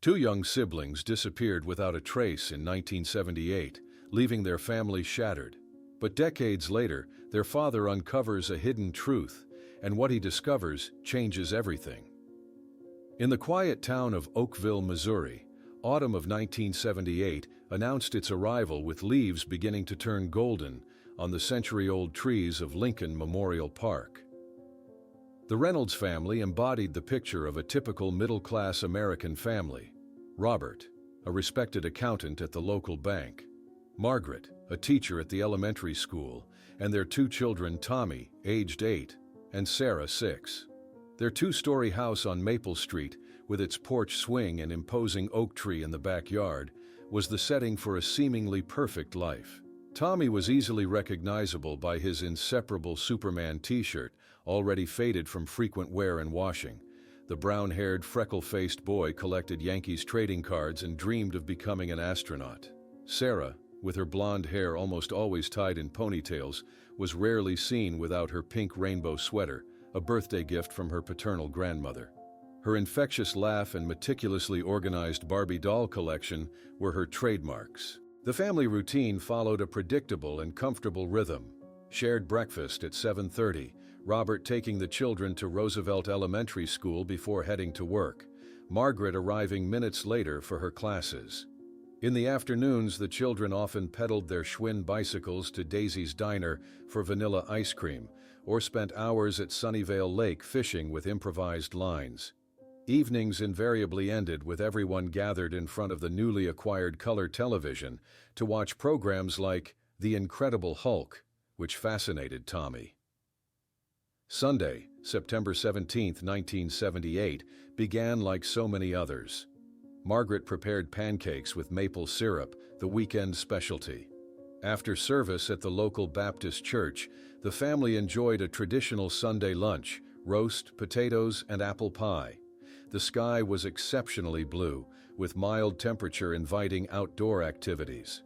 Two young siblings disappeared without a trace in 1978, leaving their family shattered. But decades later, their father uncovers a hidden truth, and what he discovers changes everything. In the quiet town of Oakville, Missouri, autumn of 1978 announced its arrival with leaves beginning to turn golden on the century-old trees of Lincoln Memorial Park. The Reynolds family embodied the picture of a typical middle-class American family. Robert, a respected accountant at the local bank. Margaret, a teacher at the elementary school, and their two children, Tommy, aged 8, and Sarah, 6. Their two-story house on Maple Street, with its porch swing and imposing oak tree in the backyard, was the setting for a seemingly perfect life. Tommy was easily recognizable by his inseparable Superman t-shirt, already faded from frequent wear and washing. The brown-haired, freckle-faced boy collected Yankees trading cards and dreamed of becoming an astronaut. Sarah, with her blonde hair almost always tied in ponytails, was rarely seen without her pink rainbow sweater, a birthday gift from her paternal grandmother. Her infectious laugh and meticulously organized Barbie doll collection were her trademarks. The family routine followed a predictable and comfortable rhythm. Shared breakfast at 7:30, Robert taking the children to Roosevelt Elementary School before heading to work, Margaret arriving minutes later for her classes. In the afternoons, the children often pedaled their Schwinn bicycles to Daisy's Diner for vanilla ice cream, or spent hours at Sunnyvale Lake fishing with improvised lines. Evenings invariably ended with everyone gathered in front of the newly acquired color television to watch programs like The Incredible Hulk, which fascinated Tommy. Sunday, September 17, 1978, began like so many others. Margaret prepared pancakes with maple syrup, the weekend specialty. After service at the local Baptist church, the family enjoyed a traditional Sunday lunch, roast, potatoes, and apple pie. The sky was exceptionally blue, with mild temperature inviting outdoor activities.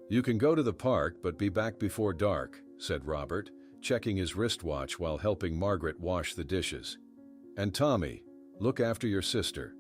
"You can go to the park, but be back before dark," said Robert, checking his wristwatch while helping Margaret wash the dishes. "And Tommy, look after your sister."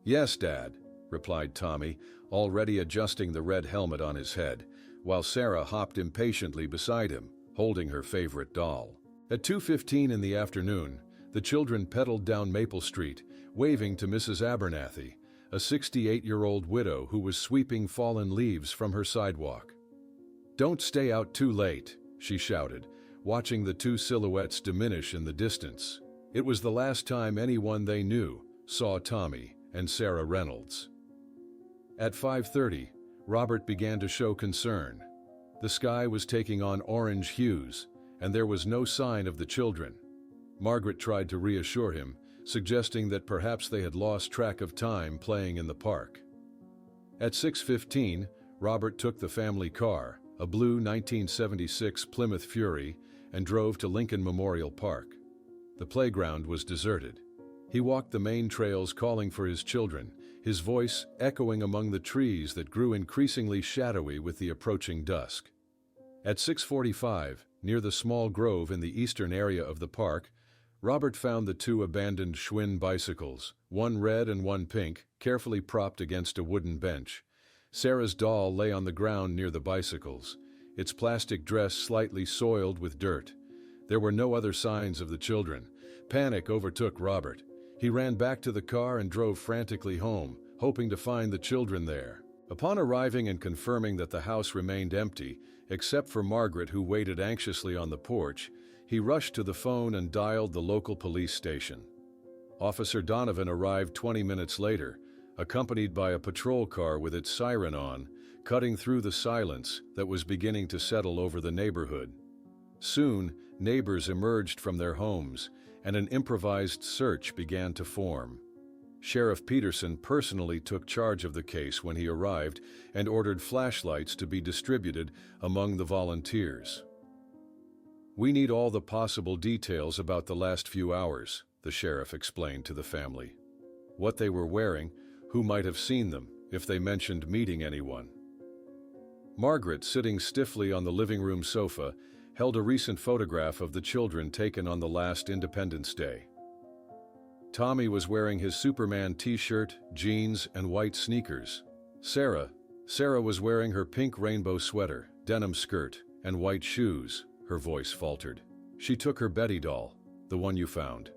"Yes, Dad," replied Tommy, already adjusting the red helmet on his head, while Sarah hopped impatiently beside him, holding her favorite doll. At 2:15 in the afternoon, the children pedaled down Maple Street, waving to Mrs. Abernathy, a 68-year-old widow who was sweeping fallen leaves from her sidewalk. "Don't stay out too late," she shouted, watching the two silhouettes diminish in the distance. It was the last time anyone they knew saw Tommy and Sarah Reynolds. At 5:30, Robert began to show concern. The sky was taking on orange hues, and there was no sign of the children. Margaret tried to reassure him, suggesting that perhaps they had lost track of time playing in the park. At 6:15, Robert took the family car, a blue 1976 Plymouth Fury, and drove to Lincoln Memorial Park. The playground was deserted. He walked the main trails calling for his children, his voice echoing among the trees that grew increasingly shadowy with the approaching dusk. At 6:45, near the small grove in the eastern area of the park, Robert found the two abandoned Schwinn bicycles, one red and one pink, carefully propped against a wooden bench. Sarah's doll lay on the ground near the bicycles, its plastic dress slightly soiled with dirt. There were no other signs of the children. Panic overtook Robert. He ran back to the car and drove frantically home, hoping to find the children there. Upon arriving and confirming that the house remained empty, except for Margaret, who waited anxiously on the porch, he rushed to the phone and dialed the local police station. Officer Donovan arrived 20 minutes later, accompanied by a patrol car with its siren on, cutting through the silence that was beginning to settle over the neighborhood. Soon, neighbors emerged from their homes, and an improvised search began to form. Sheriff Peterson personally took charge of the case when he arrived and ordered flashlights to be distributed among the volunteers. "We need all the possible details about the last few hours," the sheriff explained to the family. "What they were wearing, who might have seen them, if they mentioned meeting anyone." Margaret, sitting stiffly on the living room sofa, held a recent photograph of the children taken on the last Independence Day. Tommy was wearing his Superman t-shirt, jeans, and white sneakers. Sarah was wearing her pink rainbow sweater, denim skirt, and white shoes. Her voice faltered. She took her Betty doll, the one you found.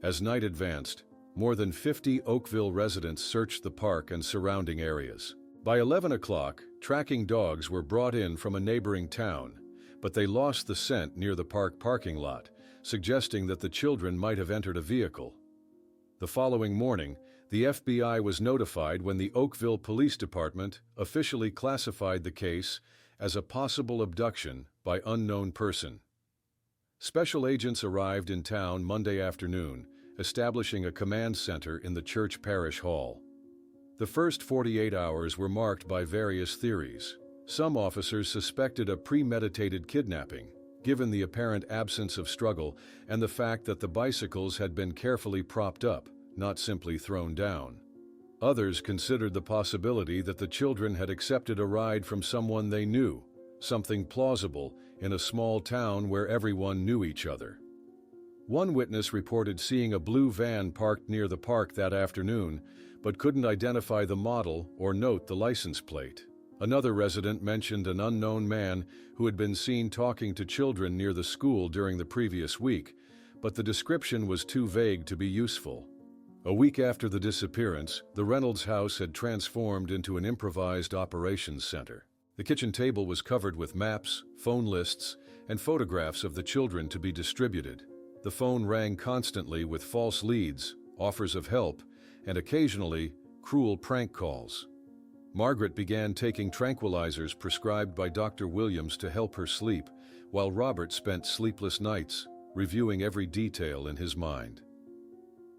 As night advanced, more than 50 Oakville residents searched the park and surrounding areas. By 11 o'clock, tracking dogs were brought in from a neighboring town, but they lost the scent near the park parking lot, suggesting that the children might have entered a vehicle. The following morning, the FBI was notified when the Oakville Police Department officially classified the case as a possible abduction by unknown person. Special agents arrived in town Monday afternoon, establishing a command center in the church parish hall. The first 48 hours were marked by various theories. Some officers suspected a premeditated kidnapping, given the apparent absence of struggle and the fact that the bicycles had been carefully propped up, not simply thrown down. Others considered the possibility that the children had accepted a ride from someone they knew, something plausible in a small town where everyone knew each other. One witness reported seeing a blue van parked near the park that afternoon, but couldn't identify the model or note the license plate. Another resident mentioned an unknown man who had been seen talking to children near the school during the previous week, but the description was too vague to be useful. A week after the disappearance, the Reynolds house had transformed into an improvised operations center. The kitchen table was covered with maps, phone lists, and photographs of the children to be distributed. The phone rang constantly with false leads, offers of help, and occasionally, cruel prank calls. Margaret began taking tranquilizers prescribed by Dr. Williams to help her sleep, while Robert spent sleepless nights, reviewing every detail in his mind.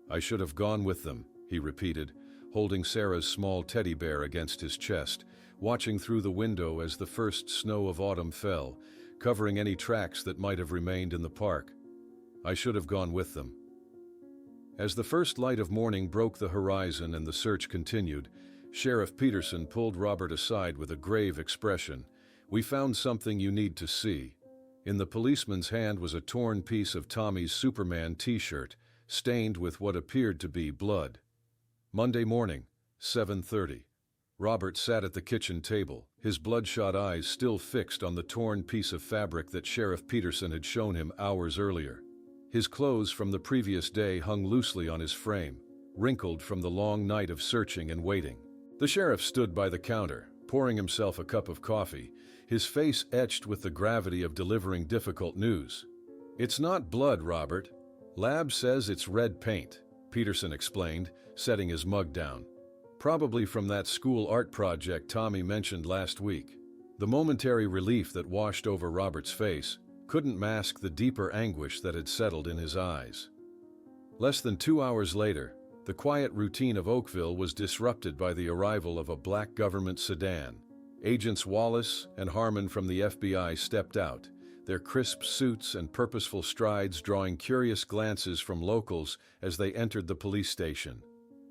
"I should have gone with them," he repeated, holding Sarah's small teddy bear against his chest, watching through the window as the first snow of autumn fell, covering any tracks that might have remained in the park. "I should have gone with them." As the first light of morning broke the horizon and the search continued, Sheriff Peterson pulled Robert aside with a grave expression. "We found something you need to see." In the policeman's hand was a torn piece of Tommy's Superman t-shirt, stained with what appeared to be blood. Monday morning, 7:30. Robert sat at the kitchen table, his bloodshot eyes still fixed on the torn piece of fabric that Sheriff Peterson had shown him hours earlier. His clothes from the previous day hung loosely on his frame, wrinkled from the long night of searching and waiting. The sheriff stood by the counter, pouring himself a cup of coffee, his face etched with the gravity of delivering difficult news. "It's not blood, Robert. Lab says it's red paint," Peterson explained, setting his mug down. "Probably from that school art project Tommy mentioned last week." The momentary relief that washed over Robert's face couldn't mask the deeper anguish that had settled in his eyes. Less than 2 hours later, the quiet routine of Oakville was disrupted by the arrival of a black government sedan. Agents Wallace and Harmon from the FBI stepped out, their crisp suits and purposeful strides drawing curious glances from locals as they entered the police station.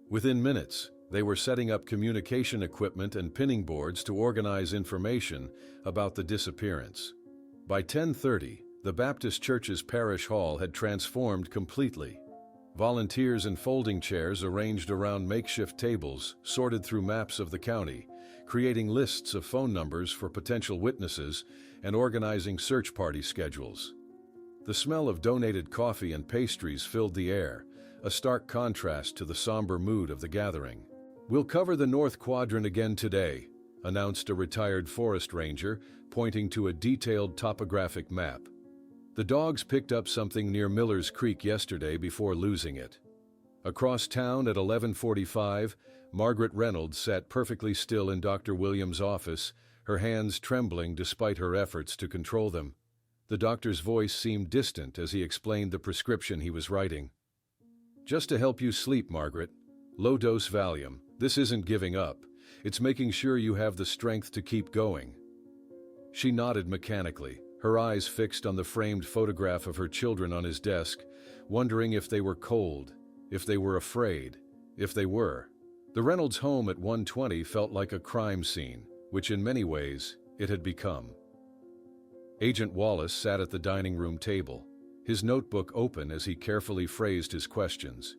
Within minutes, they were setting up communication equipment and pinning boards to organize information about the disappearance. By 10:30, the Baptist Church's parish hall had transformed completely. Volunteers in folding chairs arranged around makeshift tables sorted through maps of the county, creating lists of phone numbers for potential witnesses and organizing search party schedules. The smell of donated coffee and pastries filled the air, a stark contrast to the somber mood of the gathering. "We'll cover the North Quadrant again today," announced a retired forest ranger, pointing to a detailed topographic map. "The dogs picked up something near Miller's Creek yesterday before losing it." Across town at 11:45, Margaret Reynolds sat perfectly still in Dr. Williams' office, her hands trembling despite her efforts to control them. The doctor's voice seemed distant as he explained the prescription he was writing. "Just to help you sleep, Margaret. Low-dose Valium. This isn't giving up. It's making sure you have the strength to keep going." She nodded mechanically, her eyes fixed on the framed photograph of her children on his desk, wondering if they were cold, if they were afraid, if they were. The Reynolds home at 120 felt like a crime scene, which in many ways it had become. Agent Wallace sat at the dining room table, his notebook open as he carefully phrased his questions.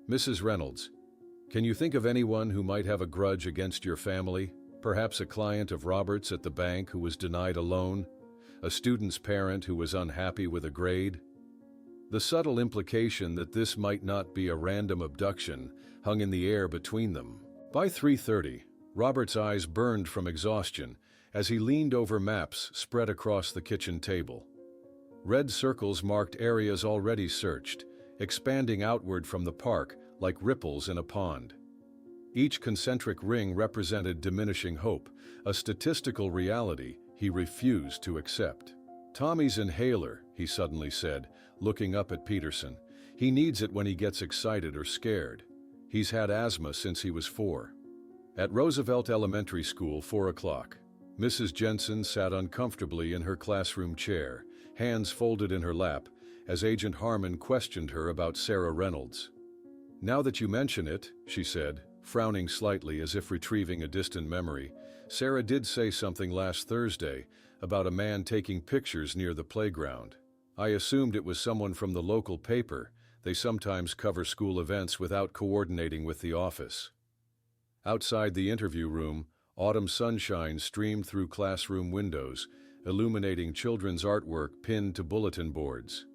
Mrs. Reynolds, can you think of anyone who might have a grudge against your family? Perhaps a client of Robert's at the bank who was denied a loan? A student's parent who was unhappy with a grade? The subtle implication that this might not be a random abduction hung in the air between them. By 3:30, Robert's eyes burned from exhaustion as he leaned over maps spread across the kitchen table. Red circles marked areas already searched, expanding outward from the park like ripples in a pond. Each concentric ring represented diminishing hope, a statistical reality he refused to accept. "Tommy's inhaler," he suddenly said, looking up at Peterson. "He needs it when he gets excited or scared. He's had asthma since he was 4. At Roosevelt Elementary School, 4 o'clock. Mrs. Jensen sat uncomfortably in her classroom chair, hands folded in her lap, as Agent Harmon questioned her about Sarah Reynolds. "Now that you mention it," she said, frowning slightly as if retrieving a distant memory, "Sarah did say something last Thursday about a man taking pictures near the playground. I assumed it was someone from the local paper. They sometimes cover school events without coordinating with the office." Outside the interview room, autumn sunshine streamed through classroom windows, illuminating children's artwork pinned to bulletin boards.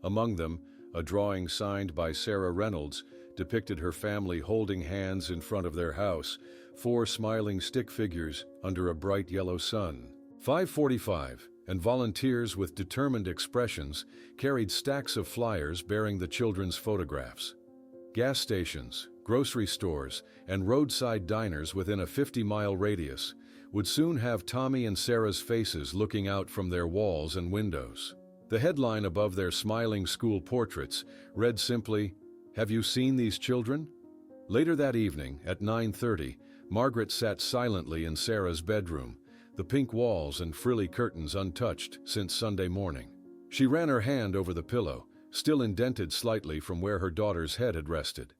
Among them, a drawing signed by Sarah Reynolds depicted her family holding hands in front of their house, 4 smiling stick figures under a bright yellow sun. 5:45, and volunteers with determined expressions carried stacks of flyers bearing the children's photographs. Gas stations, grocery stores, and roadside diners within a 50-mile radius would soon have Tommy and Sarah's faces looking out from their walls and windows. The headline above their smiling school portraits read simply, "Have you seen these children?" Later that evening, at 9:30, Margaret sat silently in Sarah's bedroom, the pink walls and frilly curtains untouched since Sunday morning. She ran her hand over the pillow, still indented slightly from where her daughter's head had rested.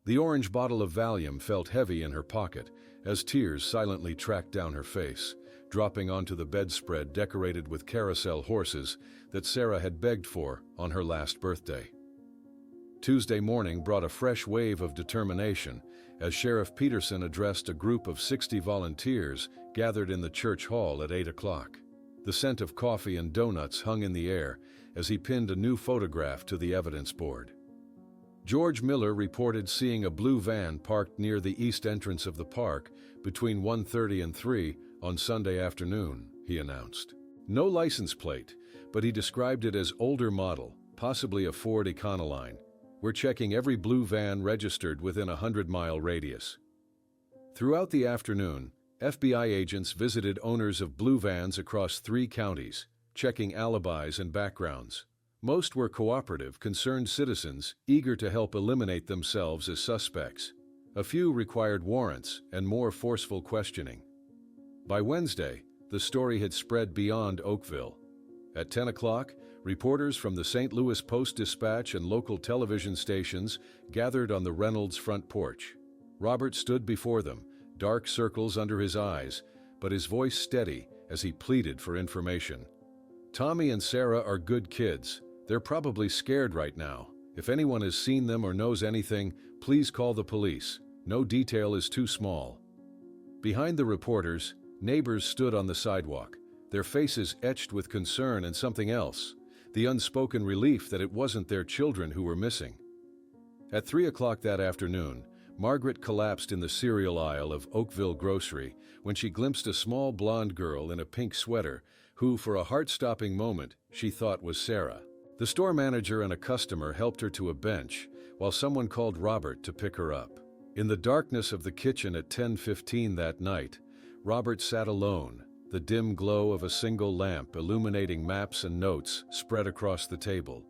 The orange bottle of Valium felt heavy in her pocket as tears silently tracked down her face, dropping onto the bedspread decorated with carousel horses that Sarah had begged for on her last birthday. Tuesday morning brought a fresh wave of determination as Sheriff Peterson addressed a group of 60 volunteers gathered in the church hall at 8 o'clock. The scent of coffee and donuts hung in the air as he pinned a new photograph to the evidence board. George Miller reported seeing a blue van parked near the east entrance of the park between 1:30 and 3 on Sunday afternoon, he announced. No license plate, but he described it as older model, possibly a Ford Econoline. "We're checking every blue van registered within a 100-mile radius." Throughout the afternoon, FBI agents visited owners of blue vans across 3 counties, checking alibis and backgrounds. Most were cooperative, concerned citizens eager to help eliminate themselves as suspects. A few required warrants and more forceful questioning. By Wednesday, the story had spread beyond Oakville. At 10 o'clock, reporters from the St. Louis Post-Dispatch and local television stations gathered on the Reynolds' front porch. Robert stood before them, dark circles under his eyes, but his voice steady as he pleaded for information. "Tommy and Sarah are good kids. They're probably scared right now. If anyone has seen them or knows anything, please call the police. No detail is too small." Behind the reporters, neighbors stood on the sidewalk, their faces etched with concern and something else, the unspoken relief that it wasn't their children who were missing. At 3 o'clock that afternoon, Margaret collapsed in the cereal aisle of Oakville Grocery when she glimpsed a small blonde girl in a pink sweater who, for a heart-stopping moment, she thought was Sarah. The store manager and a customer helped her to a bench while someone called Robert to pick her up. In the darkness of the kitchen at 10:15 that night, Robert sat alone, the dim glow of a single lamp illuminating maps and notes spread across the table.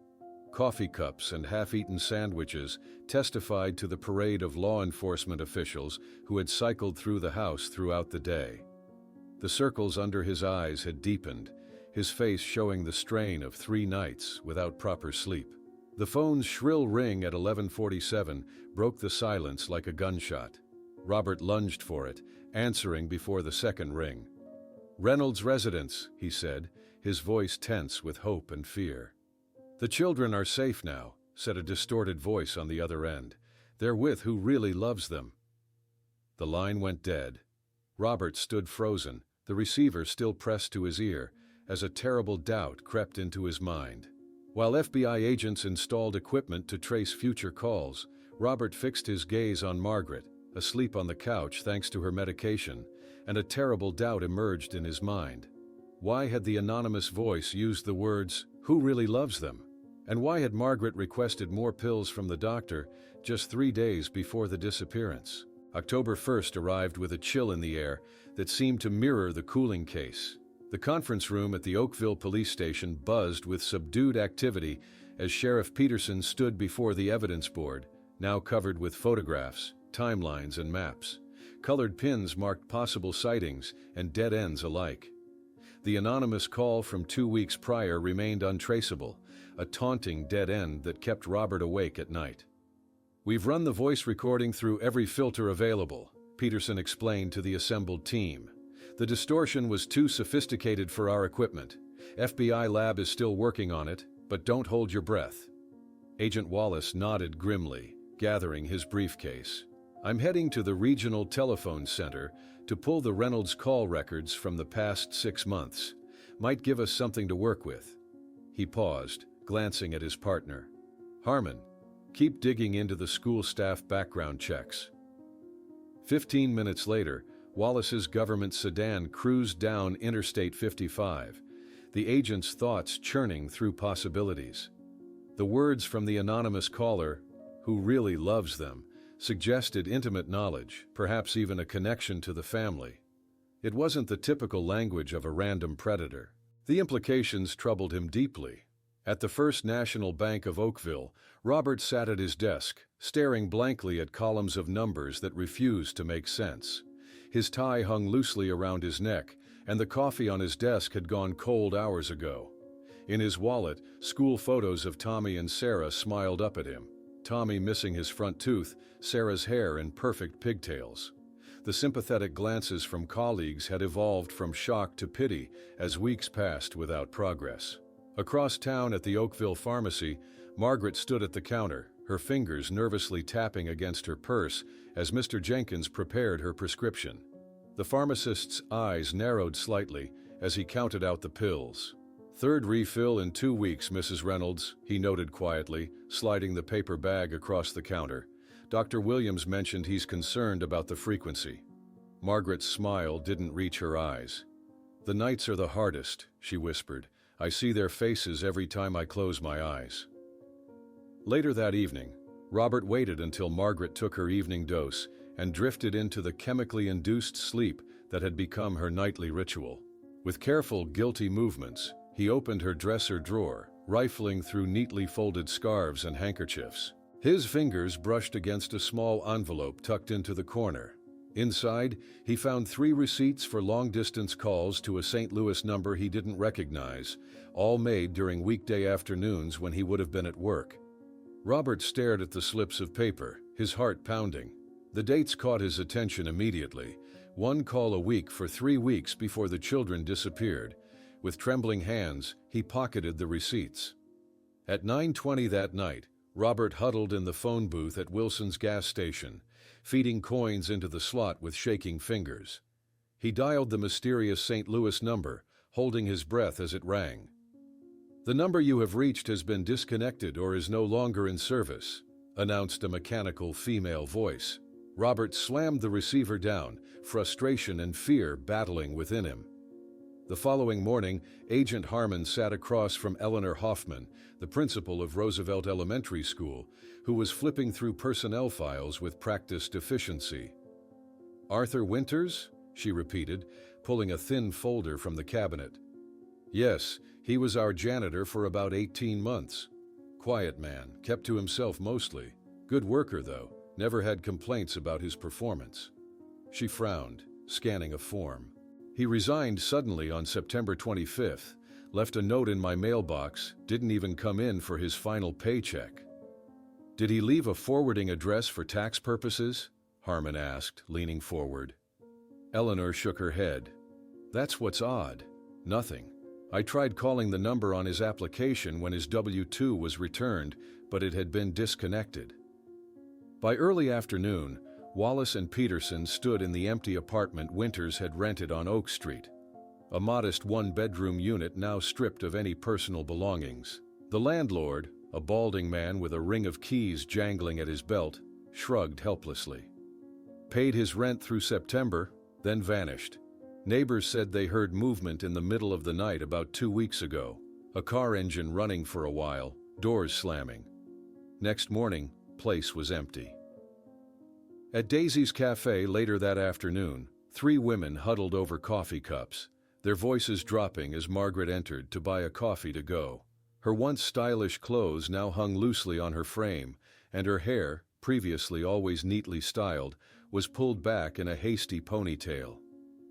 Coffee cups and half-eaten sandwiches testified to the parade of law enforcement officials who had cycled through the house throughout the day. The circles under his eyes had deepened, his face showing the strain of 3 nights without proper sleep. The phone's shrill ring at 11:47 broke the silence like a gunshot. Robert lunged for it, answering before the second ring. "Reynolds residence," he said, his voice tense with hope and fear. "The children are safe now," said a distorted voice on the other end. They're with who really loves them." The line went dead. Robert stood frozen, the receiver still pressed to his ear, as a terrible doubt crept into his mind. While FBI agents installed equipment to trace future calls, Robert fixed his gaze on Margaret, asleep on the couch thanks to her medication, and a terrible doubt emerged in his mind. Why had the anonymous voice used the words, "Who really loves them?" And why had Margaret requested more pills from the doctor just 3 days before the disappearance? October 1st arrived with a chill in the air that seemed to mirror the cooling case. The conference room at the Oakville police station buzzed with subdued activity as Sheriff Peterson stood before the evidence board, now covered with photographs, timelines, and maps. Colored pins marked possible sightings and dead ends alike. The anonymous call from 2 weeks prior remained untraceable, a taunting dead end that kept Robert awake at night. "We've run the voice recording through every filter available," Peterson explained to the assembled team. "The distortion was too sophisticated for our equipment. FBI lab is still working on it, but don't hold your breath." Agent Wallace nodded grimly, gathering his briefcase. "I'm heading to the regional telephone center to pull the Reynolds call records from the past 6 months. Might give us something to work with." He paused, glancing at his partner. "Harmon, keep digging into the school staff background checks." 15 minutes later, Wallace's government sedan cruised down Interstate 55, the agent's thoughts churning through possibilities. The words from the anonymous caller, "Who really loves them," suggested intimate knowledge, perhaps even a connection to the family. It wasn't the typical language of a random predator. The implications troubled him deeply. At the First National Bank of Oakville, Robert sat at his desk, staring blankly at columns of numbers that refused to make sense. His tie hung loosely around his neck, and the coffee on his desk had gone cold hours ago. In his wallet, school photos of Tommy and Sarah smiled up at him. Tommy missing his front tooth, Sarah's hair in perfect pigtails. The sympathetic glances from colleagues had evolved from shock to pity as weeks passed without progress. Across town at the Oakville pharmacy, Margaret stood at the counter, her fingers nervously tapping against her purse as Mr. Jenkins prepared her prescription. The pharmacist's eyes narrowed slightly as he counted out the pills. "Third refill in 2 weeks, Mrs. Reynolds," he noted quietly, sliding the paper bag across the counter. "Dr. Williams mentioned he's concerned about the frequency." Margaret's smile didn't reach her eyes. "The nights are the hardest," she whispered. "I see their faces every time I close my eyes." Later that evening, Robert waited until Margaret took her evening dose and drifted into the chemically induced sleep that had become her nightly ritual. With careful, guilty movements, he opened her dresser drawer, rifling through neatly folded scarves and handkerchiefs. His fingers brushed against a small envelope tucked into the corner. Inside, he found 3 receipts for long-distance calls to a St. Louis number he didn't recognize, all made during weekday afternoons when he would have been at work. Robert stared at the slips of paper, his heart pounding. The dates caught his attention immediately. 1 call a week for 3 weeks before the children disappeared. With trembling hands, he pocketed the receipts. At 9:20 that night, Robert huddled in the phone booth at Wilson's gas station, feeding coins into the slot with shaking fingers. He dialed the mysterious St. Louis number, holding his breath as it rang. "The number you have reached has been disconnected or is no longer in service," announced a mechanical female voice. Robert slammed the receiver down, frustration and fear battling within him. The following morning, Agent Harmon sat across from Eleanor Hoffman, the principal of Roosevelt Elementary School, who was flipping through personnel files with practiced efficiency. "Arthur Winters?" she repeated, pulling a thin folder from the cabinet. "Yes, he was our janitor for about 18 months. Quiet man, kept to himself mostly. Good worker, though, never had complaints about his performance." She frowned, scanning a form. "He resigned suddenly on September 25th, left a note in my mailbox, didn't even come in for his final paycheck." "Did he leave a forwarding address for tax purposes?" Harmon asked, leaning forward. Eleanor shook her head. "That's what's odd. Nothing. I tried calling the number on his application when his W-2 was returned, but it had been disconnected." By early afternoon, Wallace and Peterson stood in the empty apartment Winters had rented on Oak Street. A modest one-bedroom unit now stripped of any personal belongings. The landlord, a balding man with a ring of keys jangling at his belt, shrugged helplessly. Paid his rent through September, then vanished. Neighbors said they heard movement in the middle of the night about 2 weeks ago. A car engine running for a while, doors slamming. Next morning, place was empty. At Daisy's Cafe later that afternoon, 3 women huddled over coffee cups, their voices dropping as Margaret entered to buy a coffee to go. Her once stylish clothes now hung loosely on her frame, and her hair, previously always neatly styled, was pulled back in a hasty ponytail.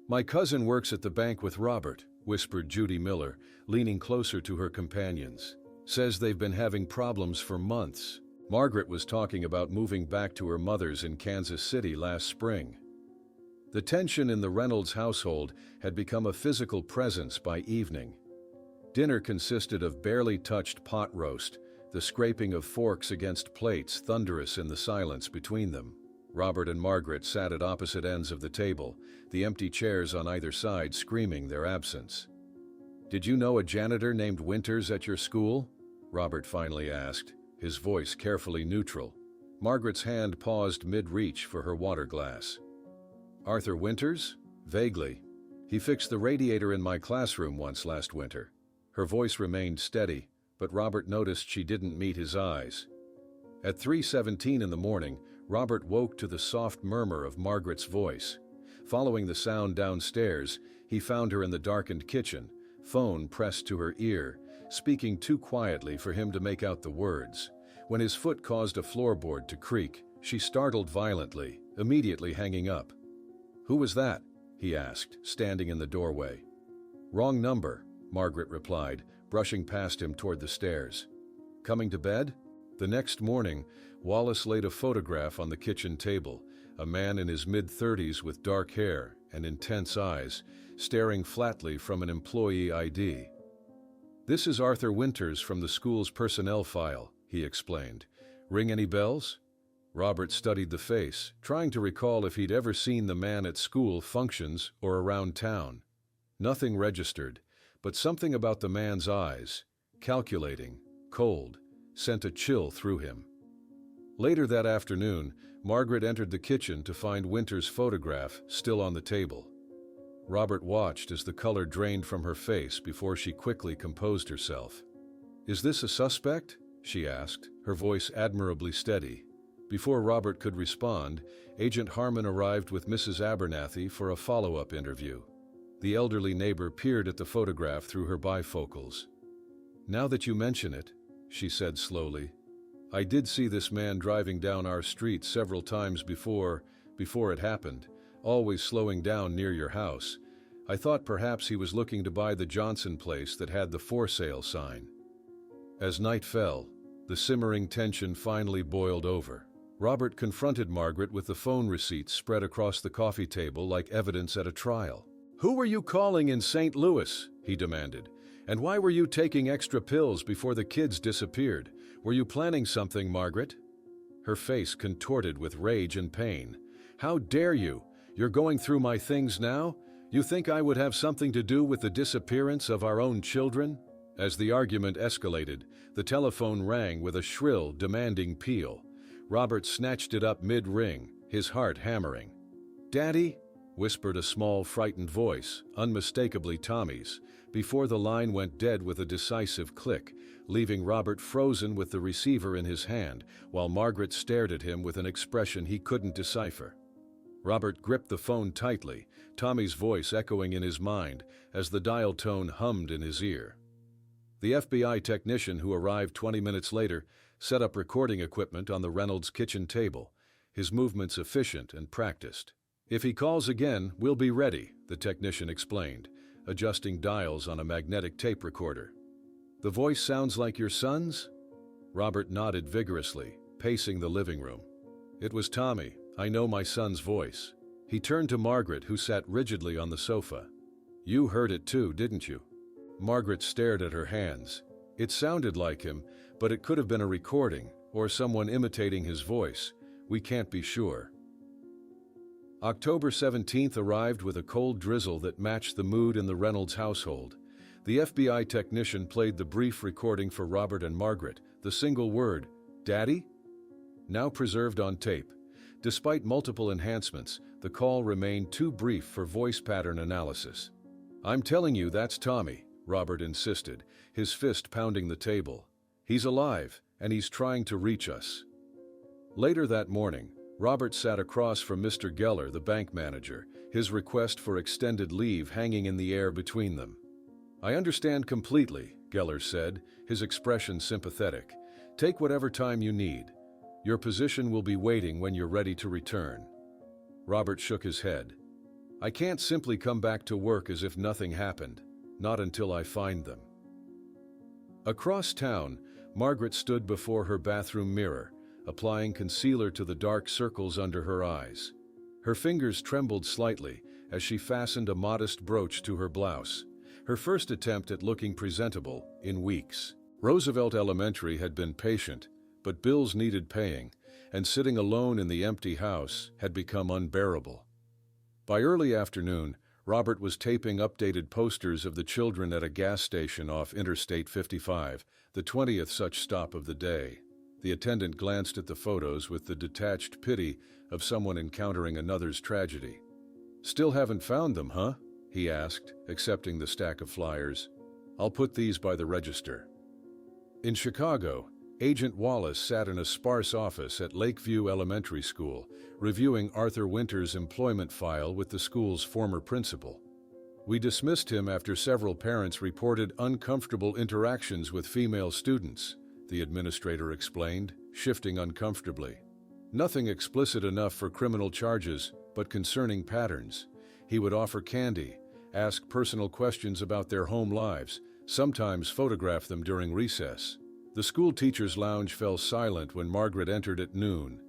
"My cousin works at the bank with Robert," whispered Judy Miller, leaning closer to her companions. "Says they've been having problems for months." Margaret was talking about moving back to her mother's in Kansas City last spring. The tension in the Reynolds household had become a physical presence by evening. Dinner consisted of barely touched pot roast, the scraping of forks against plates thunderous in the silence between them. Robert and Margaret sat at opposite ends of the table, the empty chairs on either side screaming their absence. "Did you know a janitor named Winters at your school?" Robert finally asked, his voice carefully neutral. Margaret's hand paused mid-reach for her water glass. "Arthur Winters? Vaguely. He fixed the radiator in my classroom once last winter." Her voice remained steady, but Robert noticed she didn't meet his eyes. At 3:17 in the morning, Robert woke to the soft murmur of Margaret's voice. Following the sound downstairs, he found her in the darkened kitchen, phone pressed to her ear, speaking too quietly for him to make out the words. When his foot caused a floorboard to creak, she startled violently, immediately hanging up. "Who was that?" he asked, standing in the doorway. "Wrong number," Margaret replied, brushing past him toward the stairs. "Coming to bed?" The next morning, Wallace laid a photograph on the kitchen table, a man in his mid-30s with dark hair and intense eyes, staring flatly from an employee ID. "This is Arthur Winters from the school's personnel file," he explained. "Ring any bells?" Robert studied the face, trying to recall if he'd ever seen the man at school functions or around town. Nothing registered, but something about the man's eyes, calculating, cold, sent a chill through him. Later that afternoon, Margaret entered the kitchen to find Winters' photograph still on the table. Robert watched as the color drained from her face before she quickly composed herself. "Is this a suspect?" she asked, her voice admirably steady. Before Robert could respond, Agent Harmon arrived with Mrs. Abernathy for a follow-up interview. The elderly neighbor peered at the photograph through her bifocals. "Now that you mention it," she said slowly, "I did see this man driving down our street several times before it happened, always slowing down near your house. I thought perhaps he was looking to buy the Johnson place that had the for sale sign." As night fell, the simmering tension finally boiled over. Robert confronted Margaret with the phone receipts spread across the coffee table like evidence at a trial. "Who were you calling in St. Louis?" he demanded. "And why were you taking extra pills before the kids disappeared? Were you planning something, Margaret?" Her face contorted with rage and pain. "How dare you? You're going through my things now? You think I would have something to do with the disappearance of our own children?" As the argument escalated, the telephone rang with a shrill, demanding peal. Robert snatched it up mid-ring, his heart hammering. "Daddy?" whispered a small, frightened voice, unmistakably Tommy's, before the line went dead with a decisive click, leaving Robert frozen with the receiver in his hand, while Margaret stared at him with an expression he couldn't decipher. Robert gripped the phone tightly, Tommy's voice echoing in his mind as the dial tone hummed in his ear. The FBI technician who arrived 20 minutes later set up recording equipment on the Reynolds kitchen table, his movements efficient and practiced. "If he calls again, we'll be ready," the technician explained, adjusting dials on a magnetic tape recorder. "The voice sounds like your son's?" Robert nodded vigorously, pacing the living room. "It was Tommy. I know my son's voice." He turned to Margaret, who sat rigidly on the sofa. "You heard it too, didn't you?" Margaret stared at her hands. It sounded like him, but it could have been a recording, or someone imitating his voice, We can't be sure. October 17th arrived with a cold drizzle that matched the mood in the Reynolds household. The FBI technician played the brief recording for Robert and Margaret, the single word, "Daddy?" now preserved on tape. Despite multiple enhancements, the call remained too brief for voice pattern analysis. "I'm telling you that's Tommy," Robert insisted, his fist pounding the table. "He's alive, and he's trying to reach us." Later that morning, Robert sat across from Mr. Geller, the bank manager, his request for extended leave hanging in the air between them. "I understand completely," Geller said, his expression sympathetic. "Take whatever time you need. Your position will be waiting when you're ready to return." Robert shook his head. "I can't simply come back to work as if nothing happened, not until I find them." Across town, Margaret stood before her bathroom mirror, applying concealer to the dark circles under her eyes. Her fingers trembled slightly as she fastened a modest brooch to her blouse, her first attempt at looking presentable in weeks. Roosevelt Elementary had been patient, but bills needed paying, and sitting alone in the empty house had become unbearable. By early afternoon, Robert was taping updated posters of the children at a gas station off Interstate 55, the 20th such stop of the day. The attendant glanced at the photos with the detached pity of someone encountering another's tragedy. "Still haven't found them, huh?" he asked, accepting the stack of flyers. "I'll put these by the register." In Chicago, Agent Wallace sat in a sparse office at Lakeview Elementary School, reviewing Arthur Winter's employment file with the school's former principal. "We dismissed him after several parents reported uncomfortable interactions with female students," the administrator explained, shifting uncomfortably. "Nothing explicit enough for criminal charges, but concerning patterns. He would offer candy, ask personal questions about their home lives, sometimes photograph them during recess." The school teacher's lounge fell silent when Margaret entered at noon.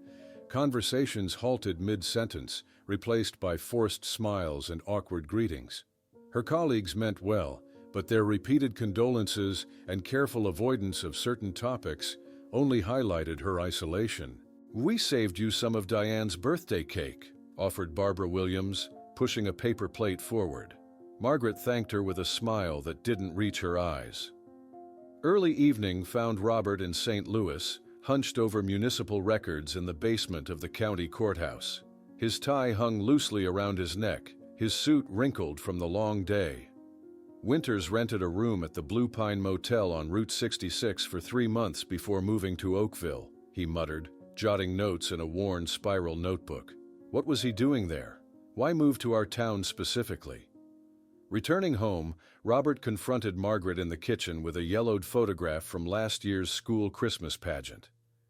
Conversations halted mid-sentence, replaced by forced smiles and awkward greetings. Her colleagues meant well, but their repeated condolences and careful avoidance of certain topics only highlighted her isolation. "We saved you some of Diane's birthday cake," offered Barbara Williams, pushing a paper plate forward. Margaret thanked her with a smile that didn't reach her eyes. Early evening found Robert in St. Louis, hunched over municipal records in the basement of the county courthouse. His tie hung loosely around his neck, his suit wrinkled from the long day. Winters rented a room at the Blue Pine Motel on Route 66 for 3 months before moving to Oakville, he muttered, jotting notes in a worn spiral notebook. What was he doing there? Why move to our town specifically? Returning home, Robert confronted Margaret in the kitchen with a yellowed photograph from last year's school Christmas pageant.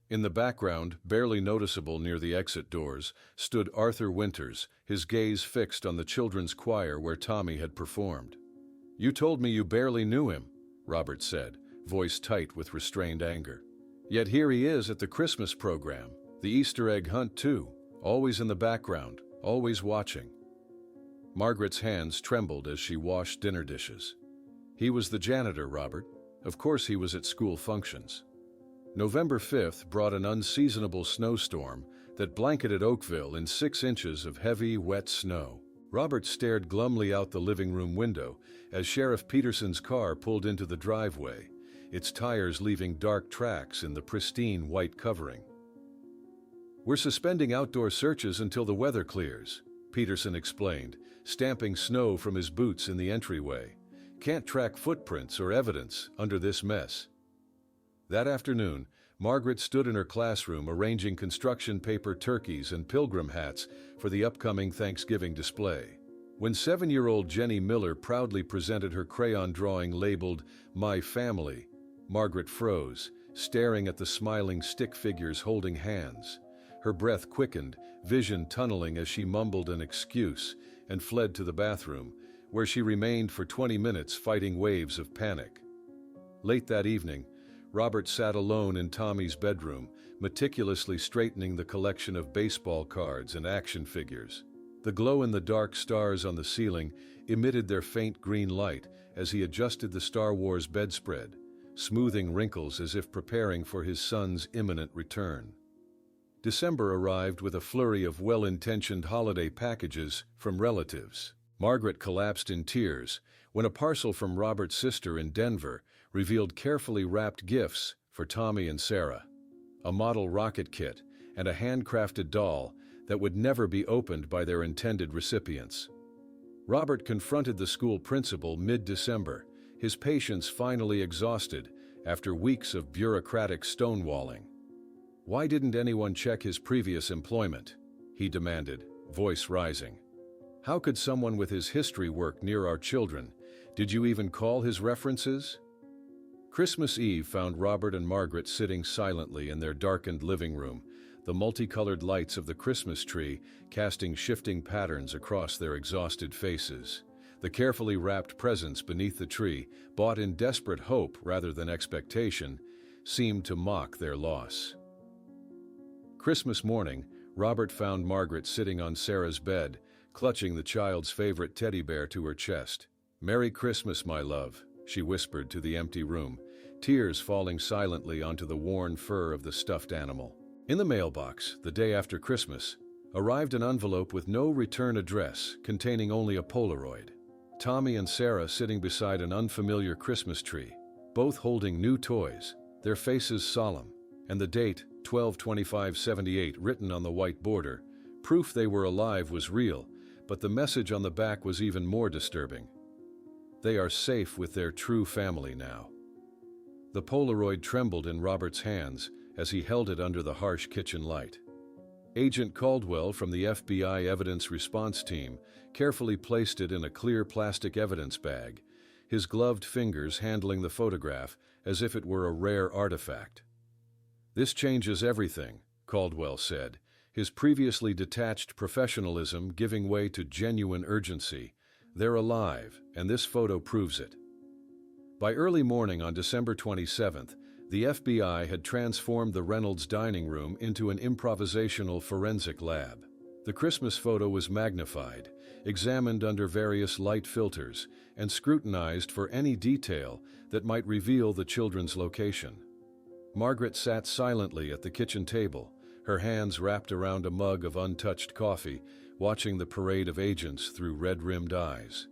In the background, barely noticeable near the exit doors, stood Arthur Winters, his gaze fixed on the children's choir where Tommy had performed. "You told me you barely knew him," Robert said, voice tight with restrained anger. "Yet here he is at the Christmas program, the Easter egg hunt too, always in the background, always watching." Margaret's hands trembled as she washed dinner dishes. "He was the janitor, Robert. Of course he was at school functions." November 5th brought an unseasonable snowstorm that blanketed Oakville in 6 inches of heavy, wet snow. Robert stared glumly out the living room window as Sheriff Peterson's car pulled into the driveway, its tires leaving dark tracks in the pristine white covering. "We're suspending outdoor searches until the weather clears," Peterson explained, stamping snow from his boots in the entryway. "Can't track footprints or evidence under this mess." That afternoon, Margaret stood in her classroom arranging construction paper turkeys and pilgrim hats for the upcoming Thanksgiving display. When 7-year-old Jenny Miller proudly presented her crayon drawing labeled "My Family," Margaret froze, staring at the smiling stick figures holding hands. Her breath quickened, vision tunneling as she mumbled an excuse and fled to the bathroom, where she remained for 20 minutes fighting waves of panic. Late that evening, Robert sat alone in Tommy's bedroom, meticulously straightening the collection of baseball cards and action figures. The glow-in-the-dark stars on the ceiling emitted their faint green light as he adjusted the Star Wars bedspread, smoothing wrinkles as if preparing for his son's imminent return. December arrived with a flurry of well-intentioned holiday packages from relatives. Margaret collapsed in tears when a parcel from Robert's sister in Denver revealed carefully wrapped gifts for Tommy and Sarah. A model rocket kit and a handcrafted doll that would never be opened by their intended recipients. Robert confronted the school principal mid-December, his patience finally exhausted after weeks of bureaucratic stonewalling. "Why didn't anyone check his previous employment?" he demanded, voice rising. "How could someone with his history work near our children? Did you even call his references?" Christmas Eve found Robert and Margaret sitting silently in their darkened living room, the multicolored lights of the Christmas tree casting shifting patterns across their exhausted faces. The carefully wrapped presents beneath the tree, bought in desperate hope rather than expectation, seemed to mock their loss. Christmas morning, Robert found Margaret sitting on Sarah's bed, clutching the child's favorite teddy bear to her chest. "Merry Christmas, my love," she whispered to the empty room, tears falling silently onto the worn fur of the stuffed animal. In the mailbox, the day after Christmas, arrived an envelope with no return address, containing only a Polaroid. Tommy and Sarah sitting beside an unfamiliar Christmas tree, both holding new toys, their faces solemn, and the date, 12/25/78, written on the white border. Proof they were alive was real, but the message on the back was even more disturbing. They are safe with their true family now. The Polaroid trembled in Robert's hands as he held it under the harsh kitchen light. Agent Caldwell from the FBI Evidence Response Team carefully placed it in a clear plastic evidence bag, his gloved fingers handling the photograph as if it were a rare artifact. "This changes everything," Caldwell said, his previously detached professionalism giving way to genuine urgency. "They're alive, and this photo proves it." By early morning on December 27th, the FBI had transformed the Reynolds dining room into an improvisational forensic lab. The Christmas photo was magnified, examined under various light filters, and scrutinized for any detail that might reveal the children's location. Margaret sat silently at the kitchen table, her hands wrapped around a mug of untouched coffee, watching the parade of agents through red-rimmed eyes.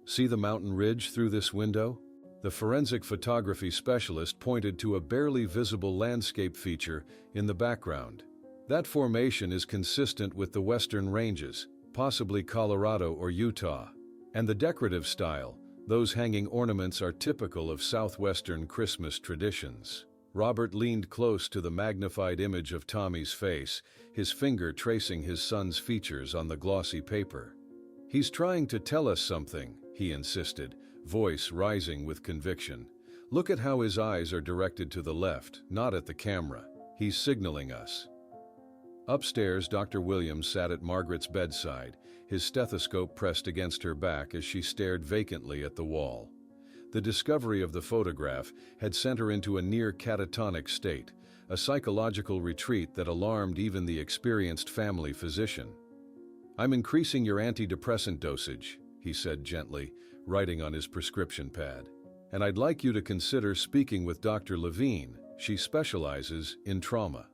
"See the mountain ridge through this window?" The forensic photography specialist pointed to a barely visible landscape feature in the background. "That formation is consistent with the Western Ranges, possibly Colorado or Utah. And the decorative style, those hanging ornaments are typical of Southwestern Christmas traditions." Robert leaned close to the magnified image of Tommy's face, his finger tracing his son's features on the glossy paper. "He's trying to tell us something," he insisted, voice rising with conviction. "Look at how his eyes are directed to the left, not at the camera. He's signaling us." Upstairs, Dr. Williams sat at Margaret's bedside, his stethoscope pressed against her back as she stared vacantly at the wall. The discovery of the photograph had sent her into a near catatonic state, a psychological retreat that alarmed even the experienced family physician. "I'm increasing your antidepressant dosage," he said gently, writing on his prescription pad. "And I'd like you to consider speaking with Dr. Levine. She specializes in trauma."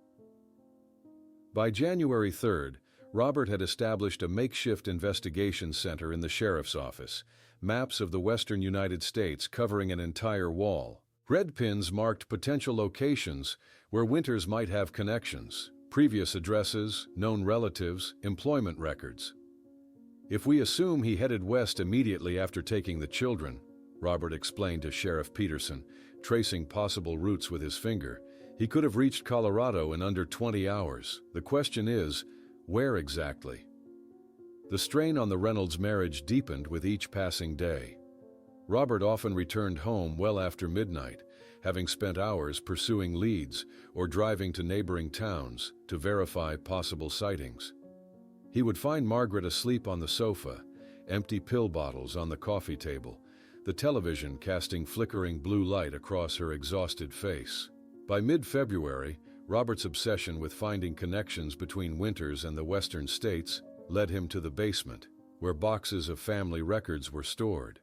By January 3rd, Robert had established a makeshift investigation center in the sheriff's office, maps of the western United States covering an entire wall. Red pins marked potential locations where Winters might have connections, previous addresses, known relatives, employment records. "If we assume he headed west immediately after taking the children," Robert explained to Sheriff Peterson, tracing possible routes with his finger, "he could have reached Colorado in under 20 hours. The question is, where exactly?" The strain on the Reynolds marriage deepened with each passing day. Robert often returned home well after midnight, having spent hours pursuing leads or driving to neighboring towns to verify possible sightings. He would find Margaret asleep on the sofa, empty pill bottles on the coffee table, the television casting flickering blue light across her exhausted face. By mid-February, Robert's obsession with finding connections between Winters and the western states led him to the basement, where boxes of family records were stored.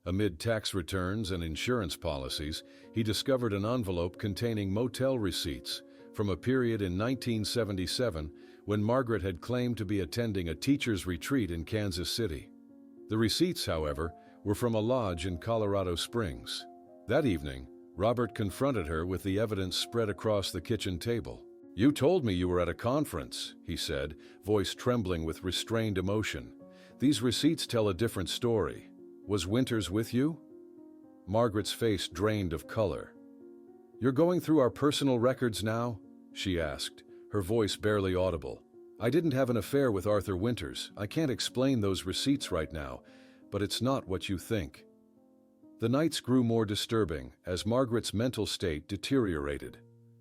Amid tax returns and insurance policies, he discovered an envelope containing motel receipts, from a period in 1977 when Margaret had claimed to be attending a teacher's retreat in Kansas City. The receipts, however, were from a lodge in Colorado Springs. That evening, Robert confronted her with the evidence spread across the kitchen table. "You told me you were at a conference," he said, voice trembling with restrained emotion. "These receipts tell a different story. Was Winters with you?" Margaret's face drained of color. "You're going through our personal records now?" she asked, her voice barely audible. "I didn't have an affair with Arthur Winters. I can't explain those receipts right now, but it's not what you think." The nights grew more disturbing as Margaret's mental state deteriorated.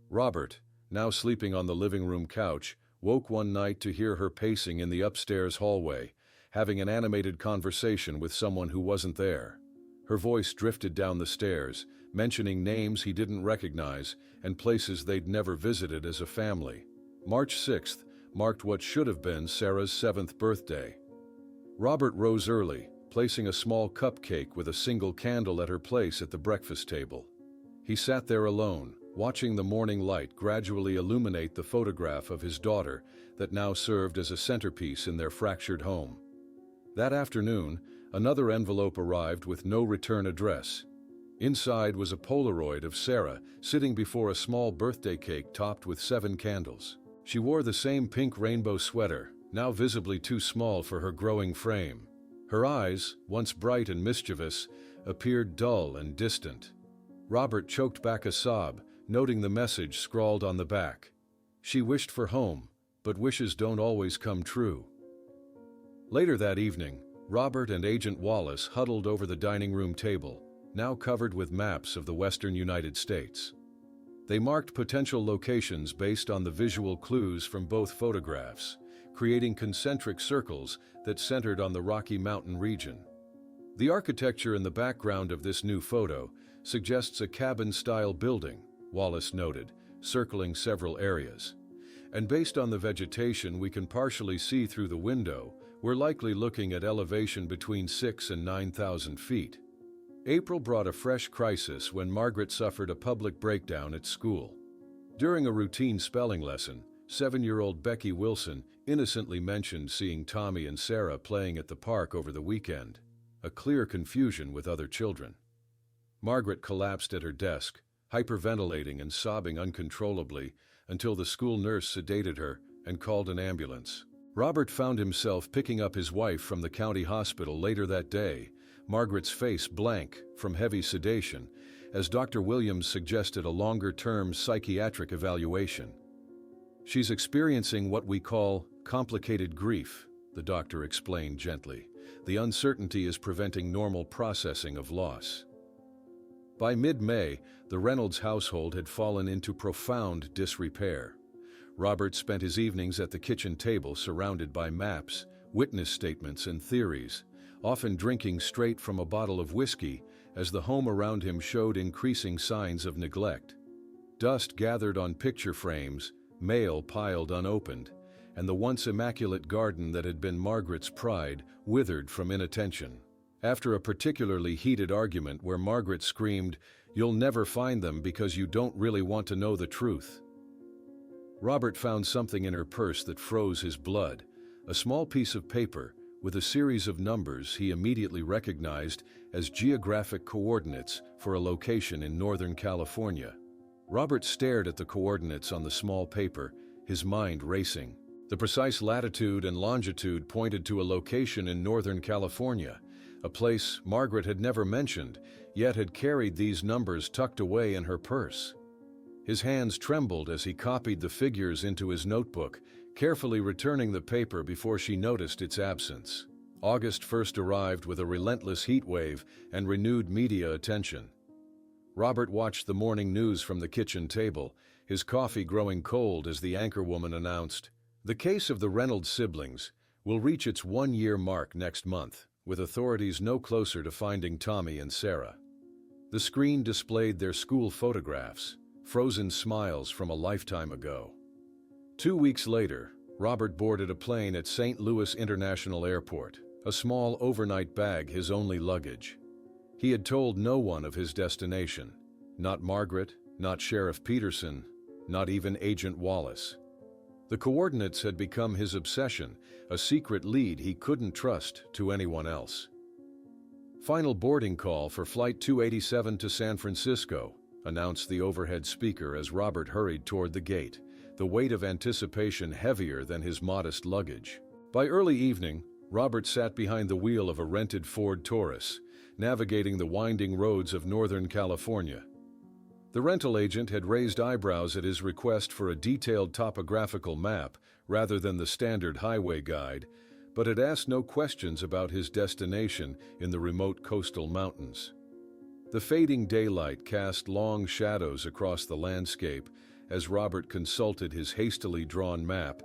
Robert, now sleeping on the living room couch, woke one night to hear her pacing in the upstairs hallway, having an animated conversation with someone who wasn't there. Her voice drifted down the stairs, mentioning names he didn't recognize and places they'd never visited as a family. March 6th marked what should have been Sarah's 7th birthday. Robert rose early, placing a small cupcake with a single candle at her place at the breakfast table. He sat there alone, watching the morning light gradually illuminate the photograph of his daughter that now served as a centerpiece in their fractured home. That afternoon, another envelope arrived with no return address. Inside was a Polaroid of Sarah sitting before a small birthday cake topped with 7 candles. She wore the same pink rainbow sweater, now visibly too small for her growing frame. Her eyes, once bright and mischievous, appeared dull and distant. Robert choked back a sob, noting the message scrawled on the back. She wished for home, but wishes don't always come true. Later that evening, Robert and Agent Wallace huddled over the dining room table, now covered with maps of the western United States. They marked potential locations based on the visual clues from both photographs, creating concentric circles that centered on the Rocky Mountain region. The architecture in the background of this new photo suggests a cabin-style building, Wallace noted, circling several areas. And based on the vegetation we can partially see through the window, we're likely looking at elevation between 6,000 and 9,000 feet. April brought a fresh crisis when Margaret suffered a public breakdown at school. During a routine spelling lesson, 7-year-old Becky Wilson innocently mentioned seeing Tommy and Sarah playing at the park over the weekend, a clear confusion with other children. Margaret collapsed at her desk, hyperventilating and sobbing uncontrollably until the school nurse sedated her and called an ambulance. Robert found himself picking up his wife from the county hospital later that day, Margaret's face blank from heavy sedation, as Dr. Williams suggested a longer-term psychiatric evaluation. "She's experiencing what we call complicated grief," the doctor explained gently. "The uncertainty is preventing normal processing of loss." By mid-May, the Reynolds household had fallen into profound disrepair. Robert spent his evenings at the kitchen table surrounded by maps, witness statements, and theories, often drinking straight from a bottle of whiskey as the home around him showed increasing signs of neglect. Dust gathered on picture frames, mail piled unopened, and the once immaculate garden that had been Margaret's pride withered from inattention. After a particularly heated argument where Margaret screamed, "You'll never find them because you don't really want to know the truth," Robert found something in her purse that froze his blood, a small piece of paper with a series of numbers he immediately recognized as geographic coordinates for a location in Northern California. Robert stared at the coordinates on the small paper, his mind racing. The precise latitude and longitude pointed to a location in Northern California, a place Margaret had never mentioned, yet had carried these numbers tucked away in her purse. His hands trembled as he copied the figures into his notebook, carefully returning the paper before she noticed its absence. August 1st arrived with a relentless heat wave and renewed media attention. Robert watched the morning news from the kitchen table, his coffee growing cold as the anchorwoman announced, "The case of the Reynolds siblings will reach its 1-year mark next month, with authorities no closer to finding Tommy and Sarah." The screen displayed their school photographs, frozen smiles from a lifetime ago. 2 weeks later, Robert boarded a plane at St. Louis International Airport, a small overnight bag his only luggage. He had told no one of his destination, not Margaret, not Sheriff Peterson, not even Agent Wallace. The coordinates had become his obsession, a secret lead he couldn't trust to anyone else. "Final boarding call for Flight 287 to San Francisco," announced the overhead speaker as Robert hurried toward the gate, the weight of anticipation heavier than his modest luggage. By early evening, Robert sat behind the wheel of a rented Ford Taurus, navigating the winding roads of Northern California. The rental agent had raised eyebrows at his request for a detailed topographical map rather than the standard highway guide, but had asked no questions about his destination in the remote coastal mountains. The fading daylight cast long shadows across the landscape as Robert consulted his hastily drawn map,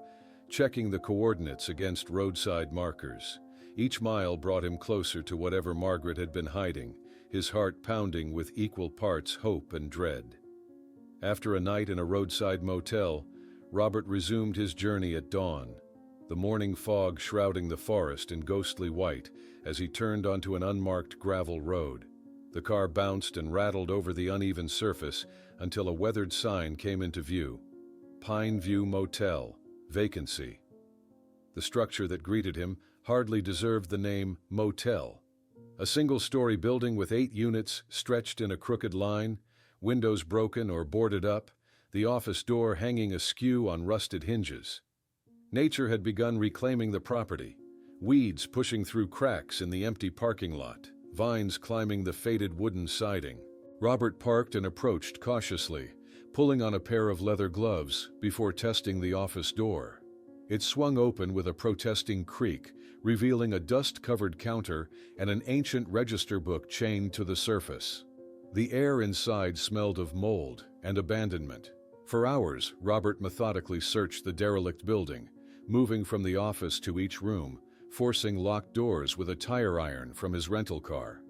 checking the coordinates against roadside markers. Each mile brought him closer to whatever Margaret had been hiding, his heart pounding with equal parts hope and dread. After a night in a roadside motel, Robert resumed his journey at dawn, the morning fog shrouding the forest in ghostly white as he turned onto an unmarked gravel road. The car bounced and rattled over the uneven surface until a weathered sign came into view. Pine View Motel, vacancy. The structure that greeted him hardly deserved the name motel. A single-story building with 8 units stretched in a crooked line, windows broken or boarded up, the office door hanging askew on rusted hinges. Nature had begun reclaiming the property, weeds pushing through cracks in the empty parking lot, vines climbing the faded wooden siding. Robert parked and approached cautiously, pulling on a pair of leather gloves before testing the office door. It swung open with a protesting creak, revealing a dust-covered counter and an ancient register book chained to the surface. The air inside smelled of mold and abandonment. For hours, Robert methodically searched the derelict building, moving from the office to each room, forcing locked doors with a tire iron from his rental car.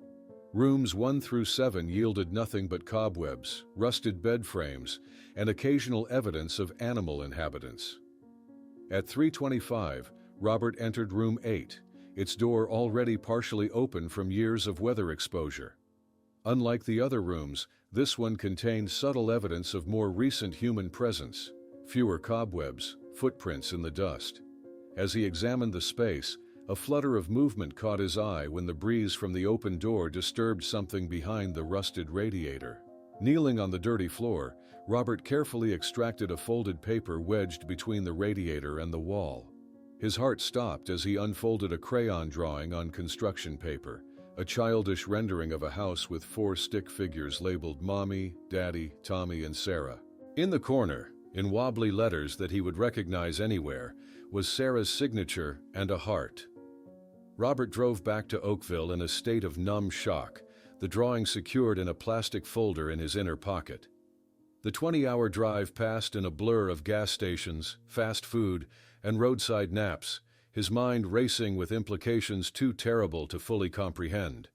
Rooms 1 through 7 yielded nothing but cobwebs, rusted bed frames, and occasional evidence of animal inhabitants. At 3:25, Robert entered room 8, its door already partially open from years of weather exposure. Unlike the other rooms, this one contained subtle evidence of more recent human presence, fewer cobwebs, footprints in the dust. As he examined the space, a flutter of movement caught his eye when the breeze from the open door disturbed something behind the rusted radiator. Kneeling on the dirty floor, Robert carefully extracted a folded paper wedged between the radiator and the wall. His heart stopped as he unfolded a crayon drawing on construction paper, a childish rendering of a house with 4 stick figures labeled Mommy, Daddy, Tommy, and Sarah. In the corner, in wobbly letters that he would recognize anywhere, was Sarah's signature and a heart. Robert drove back to Oakville in a state of numb shock, the drawing secured in a plastic folder in his inner pocket. The 20-hour drive passed in a blur of gas stations, fast food, and roadside naps, his mind racing with implications too terrible to fully comprehend.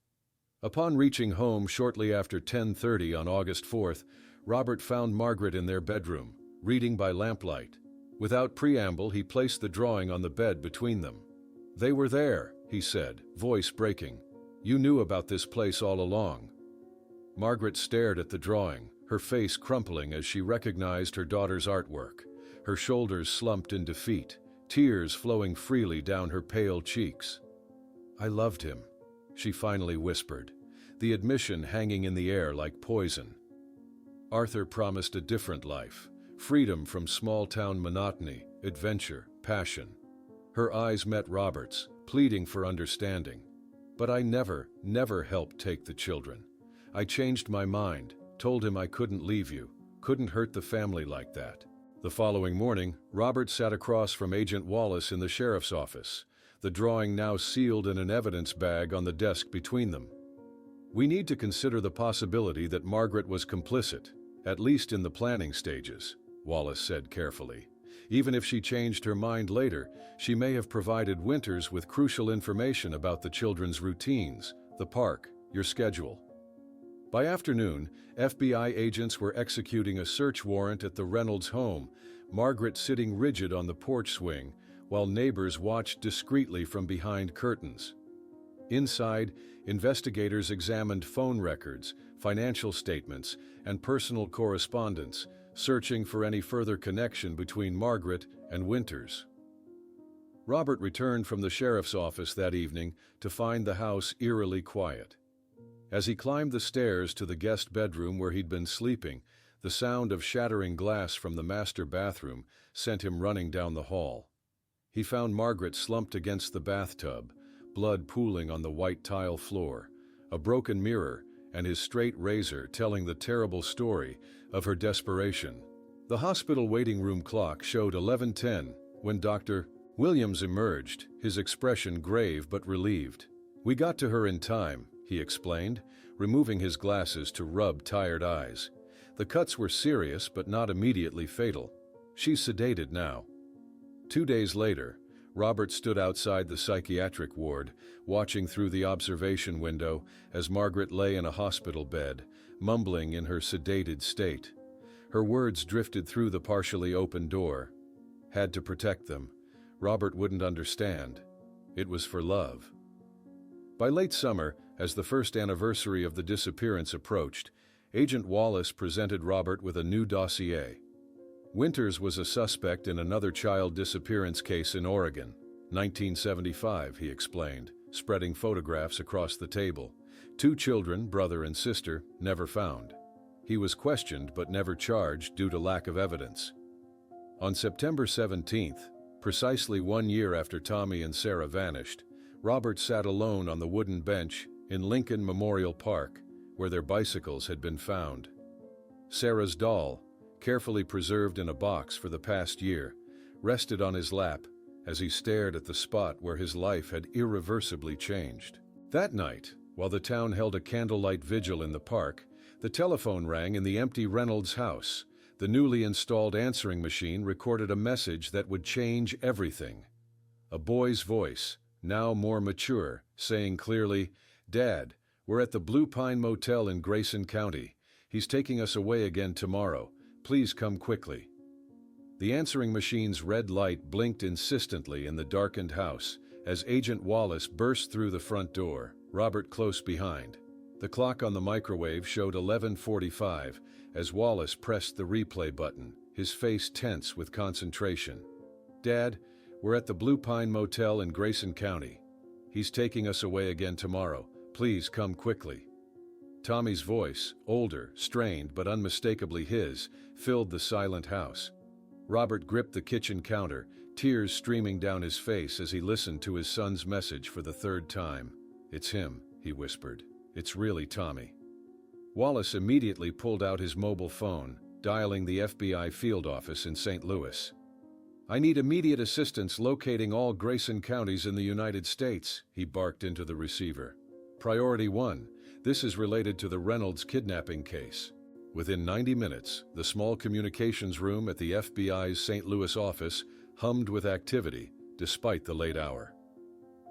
Upon reaching home shortly after 10:30 on August 4th, Robert found Margaret in their bedroom, reading by lamplight. Without preamble, he placed the drawing on the bed between them. "They were there," he said, voice breaking. "You knew about this place all along." Margaret stared at the drawing, her face crumpling as she recognized her daughter's artwork. Her shoulders slumped in defeat, tears flowing freely down her pale cheeks. "I loved him," she finally whispered, the admission hanging in the air like poison. Arthur promised a different life, freedom from small-town monotony, adventure, passion. Her eyes met Robert's, pleading for understanding. "But I never helped take the children. I changed my mind, told him I couldn't leave you, couldn't hurt the family like that." The following morning, Robert sat across from Agent Wallace in the sheriff's office, the drawing now sealed in an evidence bag on the desk between them. "We need to consider the possibility that Margaret was complicit, at least in the planning stages," Wallace said carefully. "Even if she changed her mind later, she may have provided Winters with crucial information about the children's routines, the park, your schedule." By afternoon, FBI agents were executing a search warrant at the Reynolds home, Margaret sitting rigid on the porch swing, while neighbors watched discreetly from behind curtains. Inside, investigators examined phone records, financial statements, and personal correspondence, searching for any further connection between Margaret and Winters. Robert returned from the sheriff's office that evening to find the house eerily quiet. As he climbed the stairs to the guest bedroom where he'd been sleeping, the sound of shattering glass from the master bathroom sent him running down the hall. He found Margaret slumped against the bathtub, blood pooling on the white tile floor, a broken mirror, and his straight razor telling the terrible story of her desperation. The hospital waiting room clock showed 11:10 when Dr. Williams emerged, his expression grave but relieved. "We got to her in time," he explained, removing his glasses to rub tired eyes. "The cuts were serious but not immediately fatal. She's sedated now." 2 days later, Robert stood outside the psychiatric ward, watching through the observation window as Margaret lay in a hospital bed, mumbling in her sedated state. Her words drifted through the partially open door. "Had to protect them. Robert wouldn't understand. It was for love." By late summer, as the first anniversary of the disappearance approached, Agent Wallace presented Robert with a new dossier. Winters was a suspect in another child disappearance case in Oregon. 1975, he explained, spreading photographs across the table. 2 children, brother and sister, never found. He was questioned but never charged due to lack of evidence. On September 17th, precisely 1 year after Tommy and Sarah vanished, Robert sat alone on the wooden bench in Lincoln Memorial Park, where their bicycles had been found. Sarah's doll, carefully preserved in a box for the past year, rested on his lap as he stared at the spot where his life had irreversibly changed. That night, while the town held a candlelight vigil in the park, the telephone rang in the empty Reynolds house. The newly installed answering machine recorded a message that would change everything. A boy's voice, now more mature, saying clearly, "Dad, we're at the Blue Pine Motel in Grayson County. He's taking us away again tomorrow. Please come quickly." The answering machine's red light blinked insistently in the darkened house as Agent Wallace burst through the front door, Robert close behind. The clock on the microwave showed 11:45 as Wallace pressed the replay button, his face tense with concentration. "Dad, we're at the Blue Pine Motel in Grayson County. He's taking us away again tomorrow. Please come quickly." Tommy's voice, older, strained but unmistakably his, filled the silent house. Robert gripped the kitchen counter, tears streaming down his face as he listened to his son's message for the 3rd time. "It's him," he whispered. "It's really Tommy." Wallace immediately pulled out his mobile phone, dialing the FBI field office in St. Louis. "I need immediate assistance locating all Grayson counties in the United States," he barked into the receiver. "Priority 1. This is related to the Reynolds kidnapping case." Within 90 minutes, the small communications room at the FBI's St. Louis office hummed with activity, despite the late hour.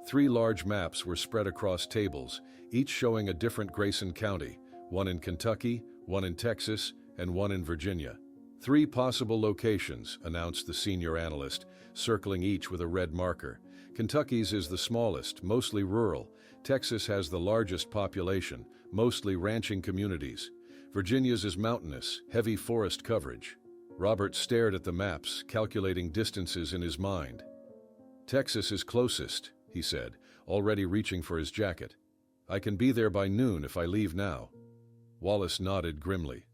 3 large maps were spread across tables, each showing a different Grayson County, one in Kentucky, one in Texas, and one in Virginia. 3 possible locations, announced the senior analyst, circling each with a red marker. Kentucky's is the smallest, mostly rural. Texas has the largest population, mostly ranching communities. Virginia's is mountainous, heavy forest coverage. Robert stared at the maps, calculating distances in his mind. "Texas is closest," he said, already reaching for his jacket. "I can be there by noon if I leave now." Wallace nodded grimly.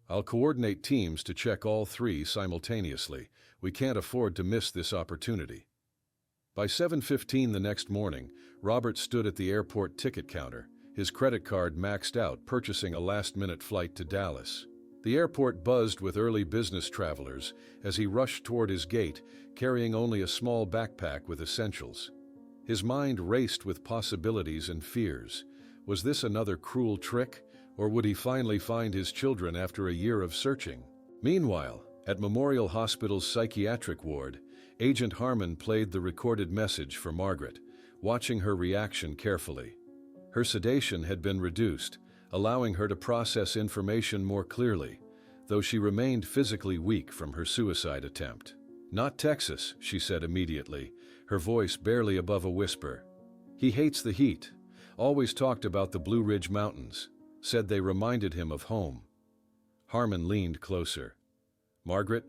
"I'll coordinate teams to check all 3 simultaneously. We can't afford to miss this opportunity." By 7:15 the next morning, Robert stood at the airport ticket counter, his credit card maxed out, purchasing a last-minute flight to Dallas. The airport buzzed with early business travelers as he rushed toward his gate, carrying only a small backpack with essentials. His mind raced with possibilities and fears. Was this another cruel trick, or would he finally find his children after a year of searching? Meanwhile, at Memorial Hospital's psychiatric ward, Agent Harmon played the recorded message for Margaret, watching her reaction carefully. Her sedation had been reduced, allowing her to process information more clearly, though she remained physically weak from her suicide attempt. "Not Texas," she said immediately, her voice barely above a whisper. "He hates the heat. Always talked about the Blue Ridge Mountains. Said they reminded him of home." Harmon leaned closer. Margaret,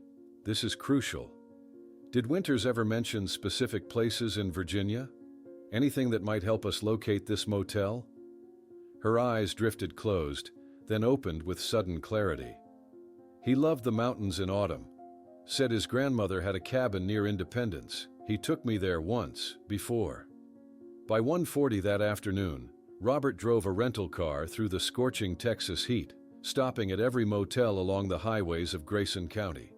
this is crucial. Did Winters ever mention specific places in Virginia? Anything that might help us locate this motel? Her eyes drifted closed, then opened with sudden clarity. He loved the mountains in autumn. Said his grandmother had a cabin near Independence. He took me there once, before. By 1:40 that afternoon, Robert drove a rental car through the scorching Texas heat, stopping at every motel along the highways of Grayson County.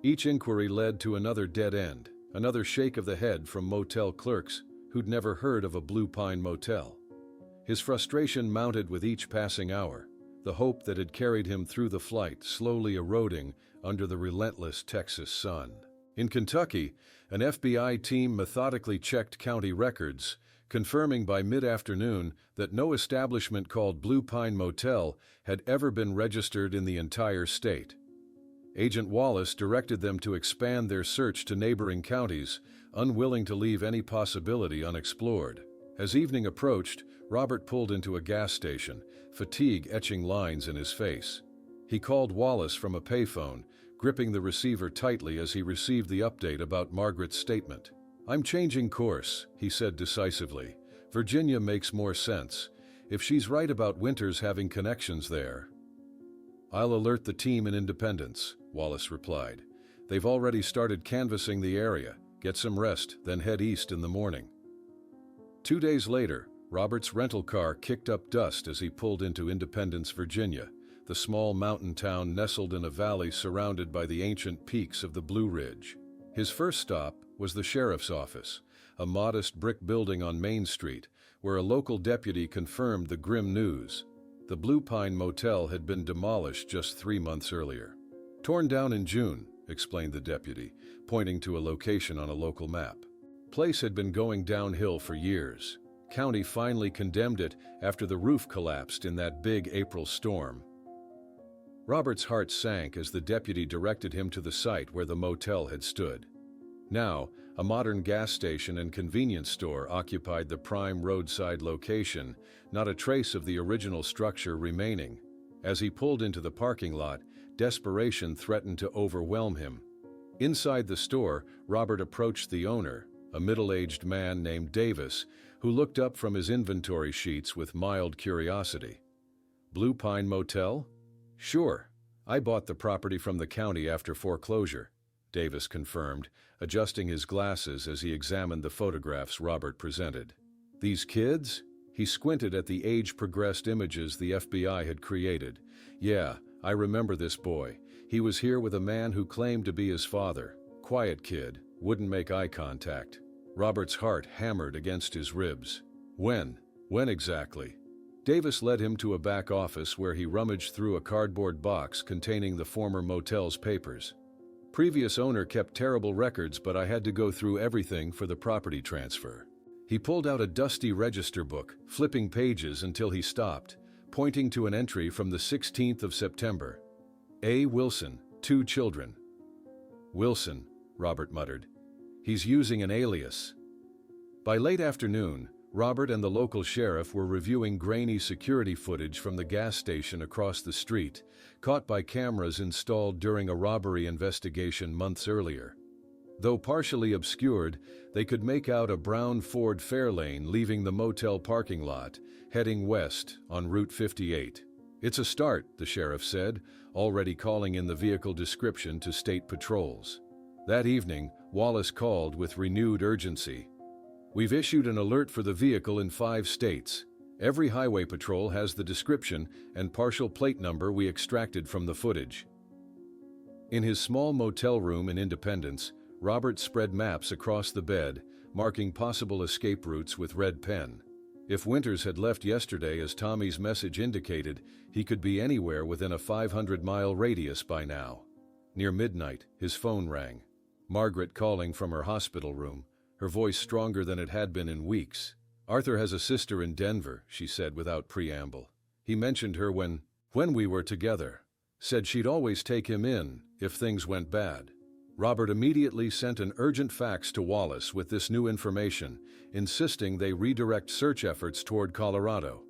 Each inquiry led to another dead end, another shake of the head from motel clerks who'd never heard of a Blue Pine motel. His frustration mounted with each passing hour, the hope that had carried him through the flight slowly eroding under the relentless Texas sun. In Kentucky, an FBI team methodically checked county records, confirming by mid-afternoon that no establishment called Blue Pine Motel had ever been registered in the entire state. Agent Wallace directed them to expand their search to neighboring counties, unwilling to leave any possibility unexplored. As evening approached, Robert pulled into a gas station, fatigue etching lines in his face. He called Wallace from a payphone, gripping the receiver tightly as he received the update about Margaret's statement. "I'm changing course," he said decisively. "Virginia makes more sense. If she's right about Winters having connections there." "I'll alert the team in Independence," Wallace replied. "They've already started canvassing the area. Get some rest, then head east in the morning." 2 days later, Robert's rental car kicked up dust as he pulled into Independence, Virginia, the small mountain town nestled in a valley surrounded by the ancient peaks of the Blue Ridge. His first stop was the sheriff's office, a modest brick building on Main Street, where a local deputy confirmed the grim news. The Blue Pine Motel had been demolished just 3 months earlier. "Torn down in June," explained the deputy, pointing to a location on a local map. "Place had been going downhill for years. County finally condemned it after the roof collapsed in that big April storm." Robert's heart sank as the deputy directed him to the site where the motel had stood. Now, a modern gas station and convenience store occupied the prime roadside location, not a trace of the original structure remaining. As he pulled into the parking lot, desperation threatened to overwhelm him. Inside the store, Robert approached the owner, a middle-aged man named Davis, who looked up from his inventory sheets with mild curiosity. "Blue Pine Motel?" "Sure. I bought the property from the county after foreclosure," Davis confirmed, adjusting his glasses as he examined the photographs Robert presented. "These kids?" He squinted at the age-progressed images the FBI had created. "Yeah, I remember this boy. He was here with a man who claimed to be his father. Quiet kid, wouldn't make eye contact." Robert's heart hammered against his ribs. When exactly?" Davis led him to a back office where he rummaged through a cardboard box containing the former motel's papers. "Previous owner kept terrible records, but I had to go through everything for the property transfer." He pulled out a dusty register book, flipping pages until he stopped, pointing to an entry from the 16th of September. "A. Wilson, 2 children." "Wilson," Robert muttered. "He's using an alias." By late afternoon, Robert and the local sheriff were reviewing grainy security footage from the gas station across the street, caught by cameras installed during a robbery investigation months earlier. Though partially obscured, they could make out a brown Ford Fairlane leaving the motel parking lot, heading west on Route 58. "It's a start," the sheriff said, already calling in the vehicle description to state patrols. That evening, Wallace called with renewed urgency. "We've issued an alert for the vehicle in 5 states. Every highway patrol has the description and partial plate number we extracted from the footage." In his small motel room in Independence, Robert spread maps across the bed, marking possible escape routes with red pen. If Winters had left yesterday as Tommy's message indicated, he could be anywhere within a 500-mile radius by now. Near midnight, his phone rang. Margaret calling from her hospital room, her voice stronger than it had been in weeks. "Arthur has a sister in Denver," she said without preamble. "He mentioned her when we were together. Said she'd always take him in if things went bad." Robert immediately sent an urgent fax to Wallace with this new information, insisting they redirect search efforts toward Colorado.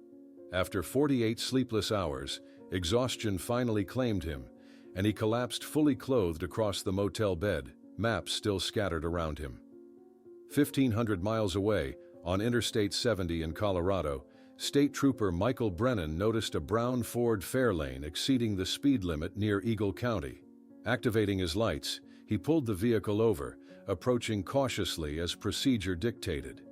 After 48 sleepless hours, exhaustion finally claimed him, and he collapsed fully clothed across the motel bed, maps still scattered around him. 1,500 miles away, on Interstate 70 in Colorado, State Trooper Michael Brennan noticed a brown Ford Fairlane exceeding the speed limit near Eagle County. Activating his lights, he pulled the vehicle over, approaching cautiously as procedure dictated.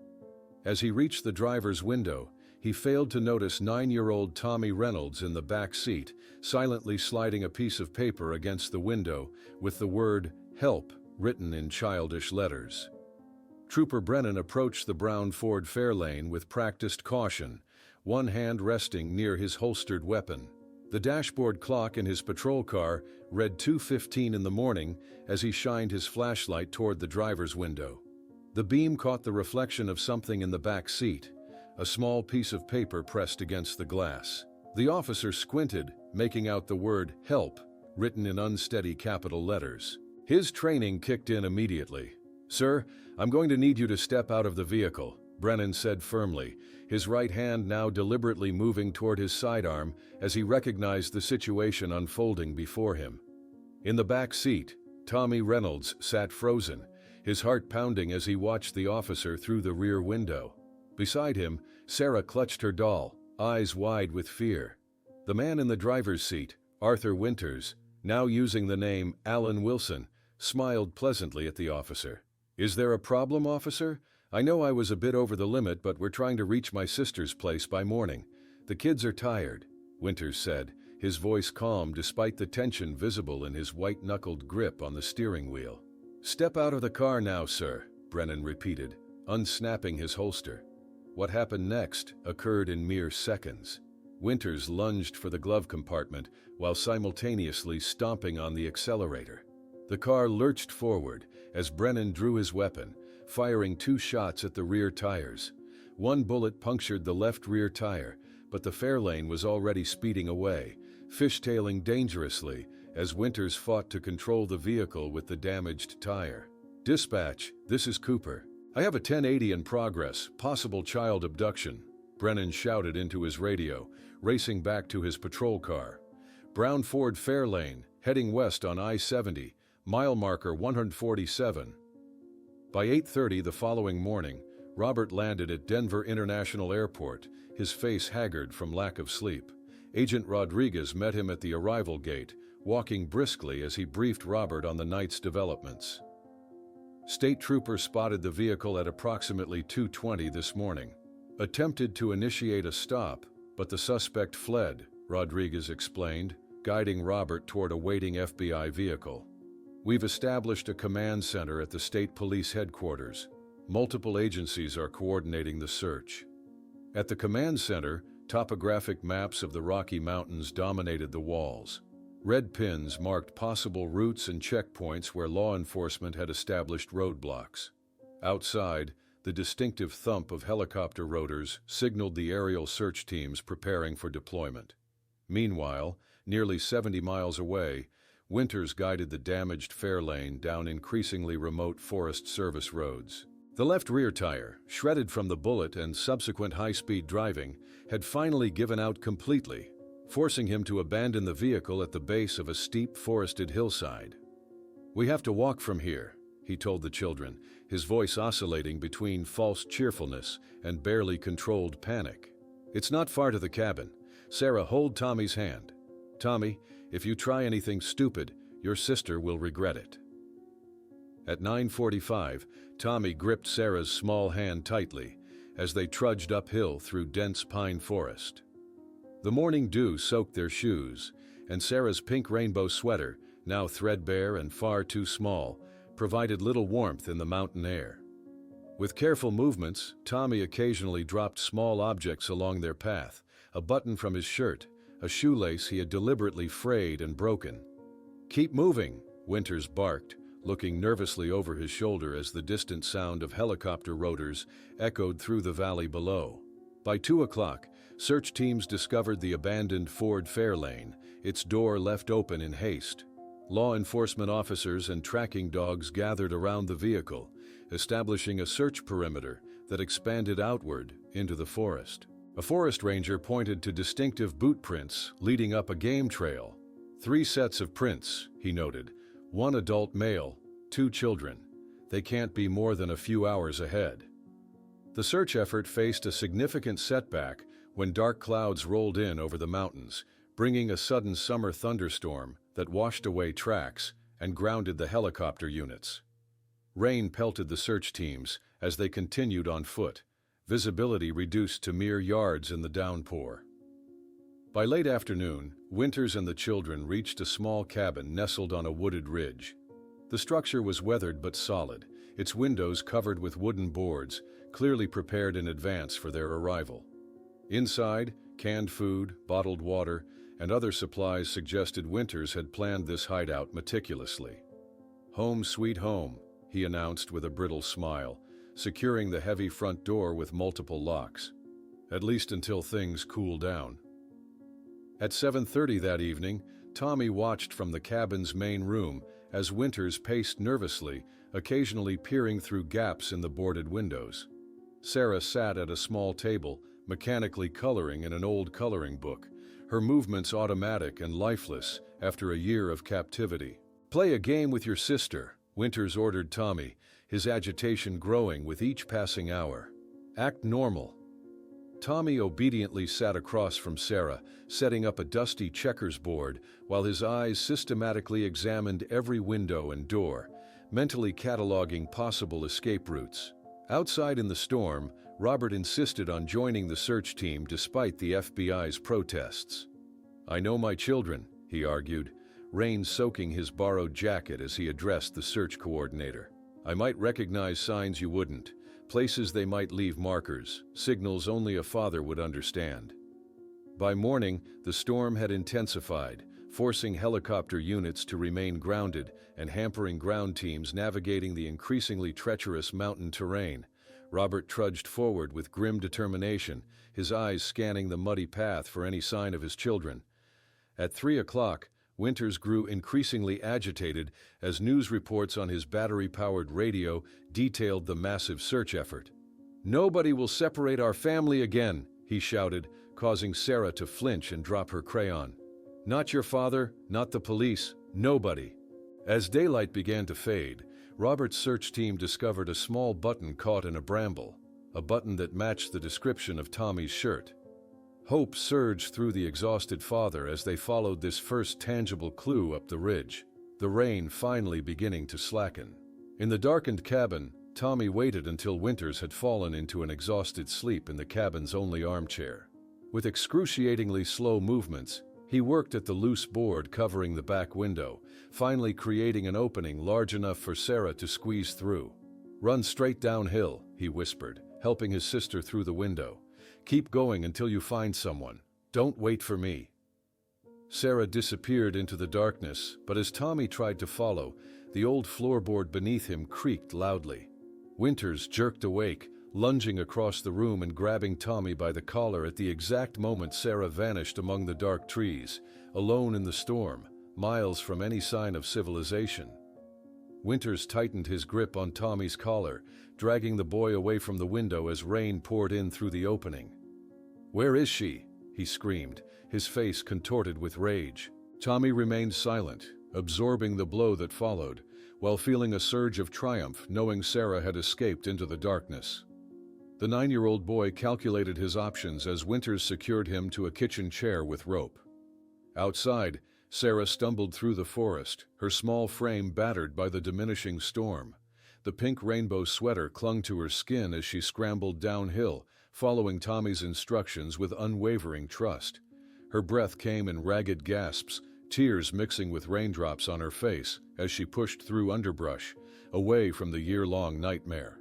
As he reached the driver's window, he failed to notice 9-year-old Tommy Reynolds in the back seat, silently sliding a piece of paper against the window with the word "Help" written in childish letters. Trooper Brennan approached the brown Ford Fairlane with practiced caution, one hand resting near his holstered weapon. The dashboard clock in his patrol car read 2:15 in the morning as he shined his flashlight toward the driver's window. The beam caught the reflection of something in the back seat, a small piece of paper pressed against the glass. The officer squinted, making out the word "Help" written in unsteady capital letters. His training kicked in immediately. "Sir, I'm going to need you to step out of the vehicle," Brennan said firmly, his right hand now deliberately moving toward his sidearm as he recognized the situation unfolding before him. In the back seat, Tommy Reynolds sat frozen, his heart pounding as he watched the officer through the rear window. Beside him, Sarah clutched her doll, eyes wide with fear. The man in the driver's seat, Arthur Winters, now using the name Alan Wilson, smiled pleasantly at the officer. "Is there a problem, officer? I know I was a bit over the limit, but we're trying to reach my sister's place by morning. The kids are tired," Winters said, his voice calm despite the tension visible in his white-knuckled grip on the steering wheel. "Step out of the car now, sir," Brennan repeated, unsnapping his holster. What happened next occurred in mere seconds. Winters lunged for the glove compartment while simultaneously stomping on the accelerator. The car lurched forward as Brennan drew his weapon, firing 2 shots at the rear tires. One bullet punctured the left rear tire, but the Fairlane was already speeding away, fishtailing dangerously as Winters fought to control the vehicle with the damaged tire. "Dispatch, this is Cooper. I have a 1080 in progress, possible child abduction," Brennan shouted into his radio, racing back to his patrol car. "Brown Ford Fairlane, heading west on I-70, mile marker 147. By 8:30 the following morning, Robert landed at Denver International Airport, his face haggard from lack of sleep. Agent Rodriguez met him at the arrival gate, walking briskly as he briefed Robert on the night's developments. State Trooper spotted the vehicle at approximately 2:20 this morning. "Attempted to initiate a stop, but the suspect fled," Rodriguez explained, guiding Robert toward a waiting FBI vehicle. "We've established a command center at the state police headquarters. Multiple agencies are coordinating the search." At the command center, topographic maps of the Rocky Mountains dominated the walls. Red pins marked possible routes and checkpoints where law enforcement had established roadblocks. Outside, the distinctive thump of helicopter rotors signaled the aerial search teams preparing for deployment. Meanwhile, nearly 70 miles away, Winters guided the damaged Fairlane down increasingly remote Forest Service roads. The left rear tire, shredded from the bullet and subsequent high-speed driving, had finally given out completely, forcing him to abandon the vehicle at the base of a steep forested hillside. "We have to walk from here," he told the children, his voice oscillating between false cheerfulness and barely controlled panic. "It's not far to the cabin. Sarah, hold Tommy's hand. Tommy, if you try anything stupid, your sister will regret it." At 9:45, Tommy gripped Sarah's small hand tightly as they trudged uphill through dense pine forest. The morning dew soaked their shoes, and Sarah's pink rainbow sweater, now threadbare and far too small, provided little warmth in the mountain air. With careful movements, Tommy occasionally dropped small objects along their path, a button from his shirt, a shoelace he had deliberately frayed and broken. "Keep moving," Winters barked, looking nervously over his shoulder as the distant sound of helicopter rotors echoed through the valley below. By 2 o'clock, search teams discovered the abandoned Ford Fairlane, its door left open in haste. Law enforcement officers and tracking dogs gathered around the vehicle, establishing a search perimeter that expanded outward into the forest. A forest ranger pointed to distinctive boot prints leading up a game trail. 3 sets of prints, he noted. 1 adult male, 2 children. They can't be more than a few hours ahead. The search effort faced a significant setback when dark clouds rolled in over the mountains, bringing a sudden summer thunderstorm that washed away tracks and grounded the helicopter units. Rain pelted the search teams as they continued on foot, visibility reduced to mere yards in the downpour. By late afternoon, Winters and the children reached a small cabin nestled on a wooded ridge. The structure was weathered but solid, its windows covered with wooden boards, clearly prepared in advance for their arrival. Inside, canned food, bottled water, and other supplies suggested Winters had planned this hideout meticulously. "Home sweet home," he announced with a brittle smile, securing the heavy front door with multiple locks. "At least until things cool down." At 7:30 that evening, Tommy watched from the cabin's main room as Winters paced nervously, occasionally peering through gaps in the boarded windows. Sarah sat at a small table, mechanically coloring in an old coloring book, her movements automatic and lifeless after a year of captivity. "Play a game with your sister," Winters ordered Tommy, his agitation growing with each passing hour. "Act normal." Tommy obediently sat across from Sarah, setting up a dusty checkers board while his eyes systematically examined every window and door, mentally cataloging possible escape routes. Outside in the storm, Robert insisted on joining the search team despite the FBI's protests. "I know my children," he argued, rain soaking his borrowed jacket as he addressed the search coordinator. "I might recognize signs you wouldn't, places they might leave markers, signals only a father would understand." By morning, the storm had intensified, forcing helicopter units to remain grounded and hampering ground teams navigating the increasingly treacherous mountain terrain. Robert trudged forward with grim determination, his eyes scanning the muddy path for any sign of his children. At 3 o'clock, Winters grew increasingly agitated as news reports on his battery-powered radio detailed the massive search effort. "Nobody will separate our family again," he shouted, causing Sarah to flinch and drop her crayon. "Not your father, not the police, nobody." As daylight began to fade, Robert's search team discovered a small button caught in a bramble, a button that matched the description of Tommy's shirt. Hope surged through the exhausted father as they followed this first tangible clue up the ridge, the rain finally beginning to slacken. In the darkened cabin, Tommy waited until Winters had fallen into an exhausted sleep in the cabin's only armchair. With excruciatingly slow movements, he worked at the loose board covering the back window, finally creating an opening large enough for Sarah to squeeze through. "Run straight downhill," he whispered, helping his sister through the window. "Keep going until you find someone. Don't wait for me." Sarah disappeared into the darkness, but as Tommy tried to follow, the old floorboard beneath him creaked loudly. Winters jerked awake, lunging across the room and grabbing Tommy by the collar at the exact moment Sarah vanished among the dark trees, alone in the storm, miles from any sign of civilization. Winters tightened his grip on Tommy's collar, dragging the boy away from the window as rain poured in through the opening. "Where is she?" he screamed, his face contorted with rage. Tommy remained silent, absorbing the blow that followed, while feeling a surge of triumph knowing Sarah had escaped into the darkness. The 9-year-old boy calculated his options as Winters secured him to a kitchen chair with rope. Outside, Sarah stumbled through the forest, her small frame battered by the diminishing storm. The pink rainbow sweater clung to her skin as she scrambled downhill, following Tommy's instructions with unwavering trust. Her breath came in ragged gasps, tears mixing with raindrops on her face as she pushed through underbrush, away from the year-long nightmare.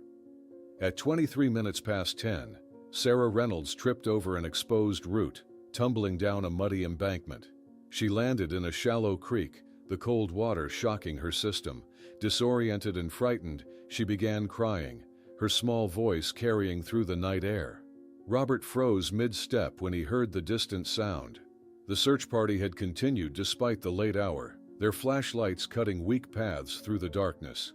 At 23 minutes past 10, Sarah Reynolds tripped over an exposed root, tumbling down a muddy embankment. She landed in a shallow creek, the cold water shocking her system. Disoriented and frightened, she began crying, her small voice carrying through the night air. Robert froze mid-step when he heard the distant sound. The search party had continued despite the late hour, their flashlights cutting weak paths through the darkness.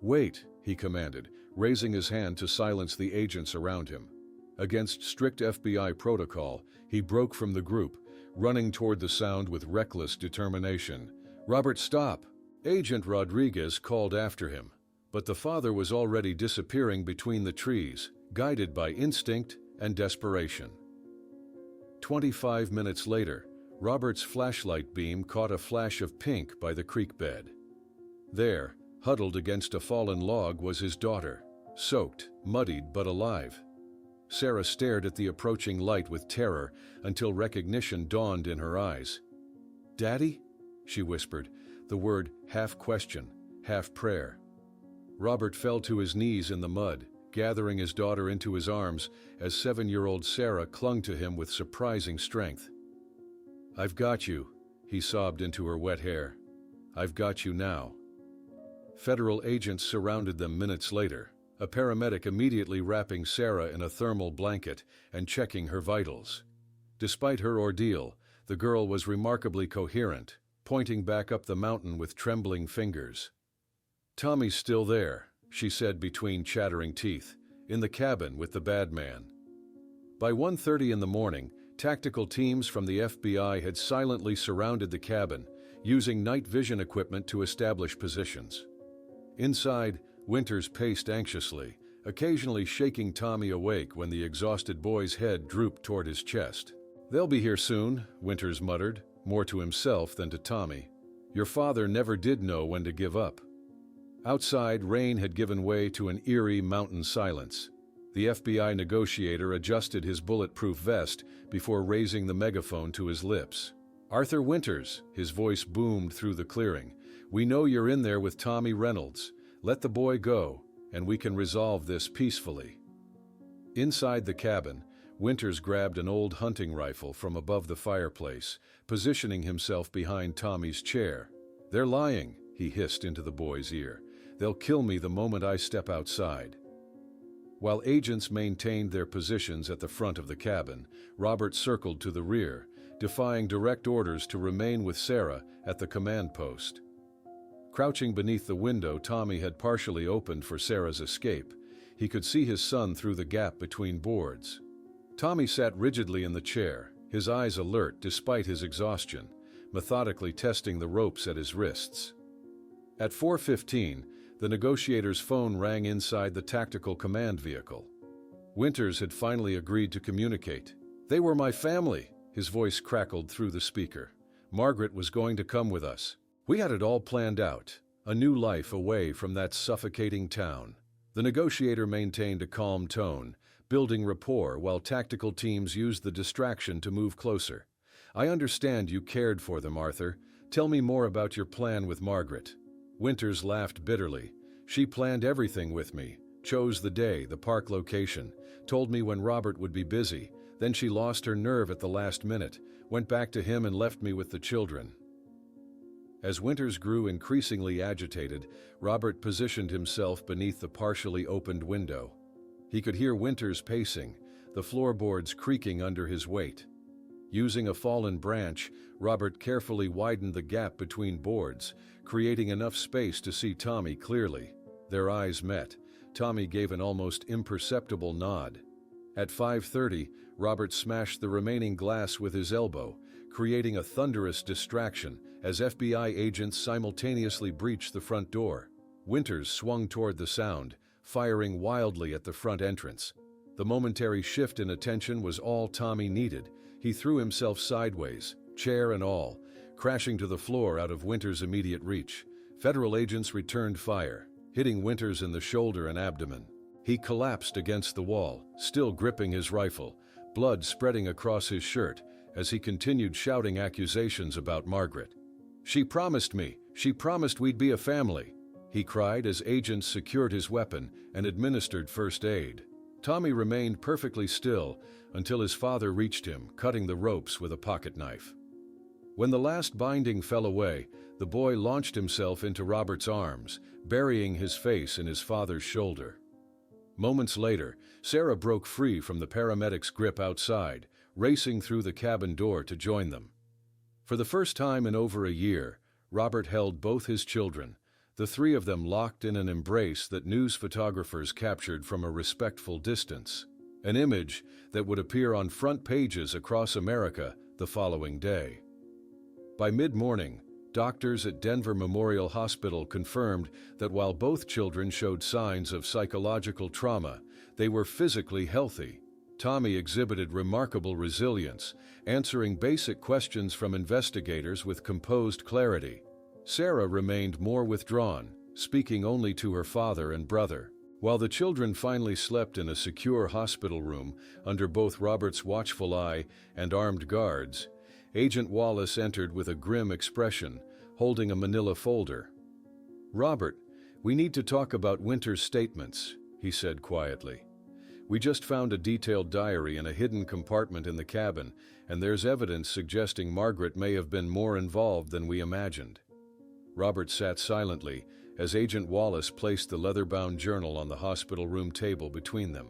"Wait," he commanded, raising his hand to silence the agents around him. Against strict FBI protocol, he broke from the group, running toward the sound with reckless determination. "Robert, stop!" Agent Rodriguez called after him, but the father was already disappearing between the trees, guided by instinct and desperation. 25 minutes later, Robert's flashlight beam caught a flash of pink by the creek bed. There, huddled against a fallen log, was his daughter, soaked, muddied, but alive. Sarah stared at the approaching light with terror until recognition dawned in her eyes. "Daddy?" she whispered, the word half question, half prayer. Robert fell to his knees in the mud, gathering his daughter into his arms as 7-year-old Sarah clung to him with surprising strength. "I've got you," he sobbed into her wet hair. "I've got you now." Federal agents surrounded them minutes later, a paramedic immediately wrapping Sarah in a thermal blanket and checking her vitals. Despite her ordeal, the girl was remarkably coherent, pointing back up the mountain with trembling fingers. "Tommy's still there," she said between chattering teeth, "in the cabin with the bad man." By 1:30 in the morning, tactical teams from the FBI had silently surrounded the cabin, using night vision equipment to establish positions. Inside, Winters paced anxiously, occasionally shaking Tommy awake when the exhausted boy's head drooped toward his chest. "They'll be here soon," Winters muttered, more to himself than to Tommy. "Your father never did know when to give up." Outside, rain had given way to an eerie mountain silence. The FBI negotiator adjusted his bulletproof vest before raising the megaphone to his lips. "Arthur Winters," his voice boomed through the clearing, "we know you're in there with Tommy Reynolds. Let the boy go, and we can resolve this peacefully." Inside the cabin, Winters grabbed an old hunting rifle from above the fireplace, positioning himself behind Tommy's chair. "They're lying," he hissed into the boy's ear. "They'll kill me the moment I step outside." While agents maintained their positions at the front of the cabin, Robert circled to the rear, defying direct orders to remain with Sarah at the command post. Crouching beneath the window Tommy had partially opened for Sarah's escape, he could see his son through the gap between boards. Tommy sat rigidly in the chair, his eyes alert despite his exhaustion, methodically testing the ropes at his wrists. At 4:15, the negotiator's phone rang inside the tactical command vehicle. Winters had finally agreed to communicate. "They were my family," his voice crackled through the speaker. "Margaret was going to come with us. We had it all planned out, a new life away from that suffocating town." The negotiator maintained a calm tone, building rapport while tactical teams used the distraction to move closer. "I understand you cared for them, Arthur. Tell me more about your plan with Margaret." Winters laughed bitterly. "She planned everything with me, chose the day, the park location, told me when Robert would be busy. Then she lost her nerve at the last minute, went back to him and left me with the children." As Winters grew increasingly agitated, Robert positioned himself beneath the partially opened window. He could hear Winters pacing, the floorboards creaking under his weight. Using a fallen branch, Robert carefully widened the gap between boards, creating enough space to see Tommy clearly. Their eyes met. Tommy gave an almost imperceptible nod. At 5:30, Robert smashed the remaining glass with his elbow, creating a thunderous distraction as FBI agents simultaneously breached the front door. Winters swung toward the sound, firing wildly at the front entrance. The momentary shift in attention was all Tommy needed. He threw himself sideways, chair and all, crashing to the floor out of Winters' immediate reach. Federal agents returned fire, hitting Winters in the shoulder and abdomen. He collapsed against the wall, still gripping his rifle, blood spreading across his shirt as he continued shouting accusations about Margaret. She promised we'd be a family," he cried as agents secured his weapon and administered first aid. Tommy remained perfectly still until his father reached him, cutting the ropes with a pocket knife. When the last binding fell away, the boy launched himself into Robert's arms, burying his face in his father's shoulder. Moments later, Sarah broke free from the paramedics' grip outside, racing through the cabin door to join them. For the first time in over a year, Robert held both his children, the three of them locked in an embrace that news photographers captured from a respectful distance. An image that would appear on front pages across America the following day. By mid-morning, doctors at Denver Memorial Hospital confirmed that while both children showed signs of psychological trauma, they were physically healthy. Tommy exhibited remarkable resilience, answering basic questions from investigators with composed clarity. Sarah remained more withdrawn, speaking only to her father and brother. While the children finally slept in a secure hospital room under both Robert's watchful eye and armed guards, Agent Wallace entered with a grim expression, holding a manila folder. "Robert, we need to talk about Winter's statements," he said quietly. "We just found a detailed diary in a hidden compartment in the cabin, and there's evidence suggesting Margaret may have been more involved than we imagined." Robert sat silently as Agent Wallace placed the leather-bound journal on the hospital room table between them.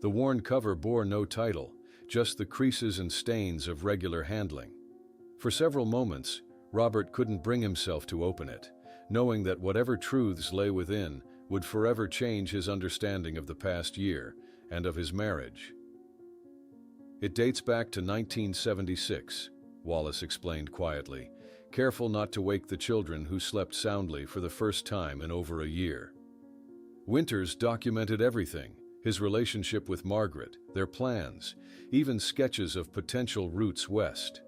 The worn cover bore no title, just the creases and stains of regular handling. For several moments, Robert couldn't bring himself to open it, knowing that whatever truths lay within would forever change his understanding of the past year and of his marriage. "It dates back to 1976, Wallace explained quietly, careful not to wake the children who slept soundly for the first time in over a year. Winters documented everything: his relationship with Margaret, their plans, even sketches of potential routes west.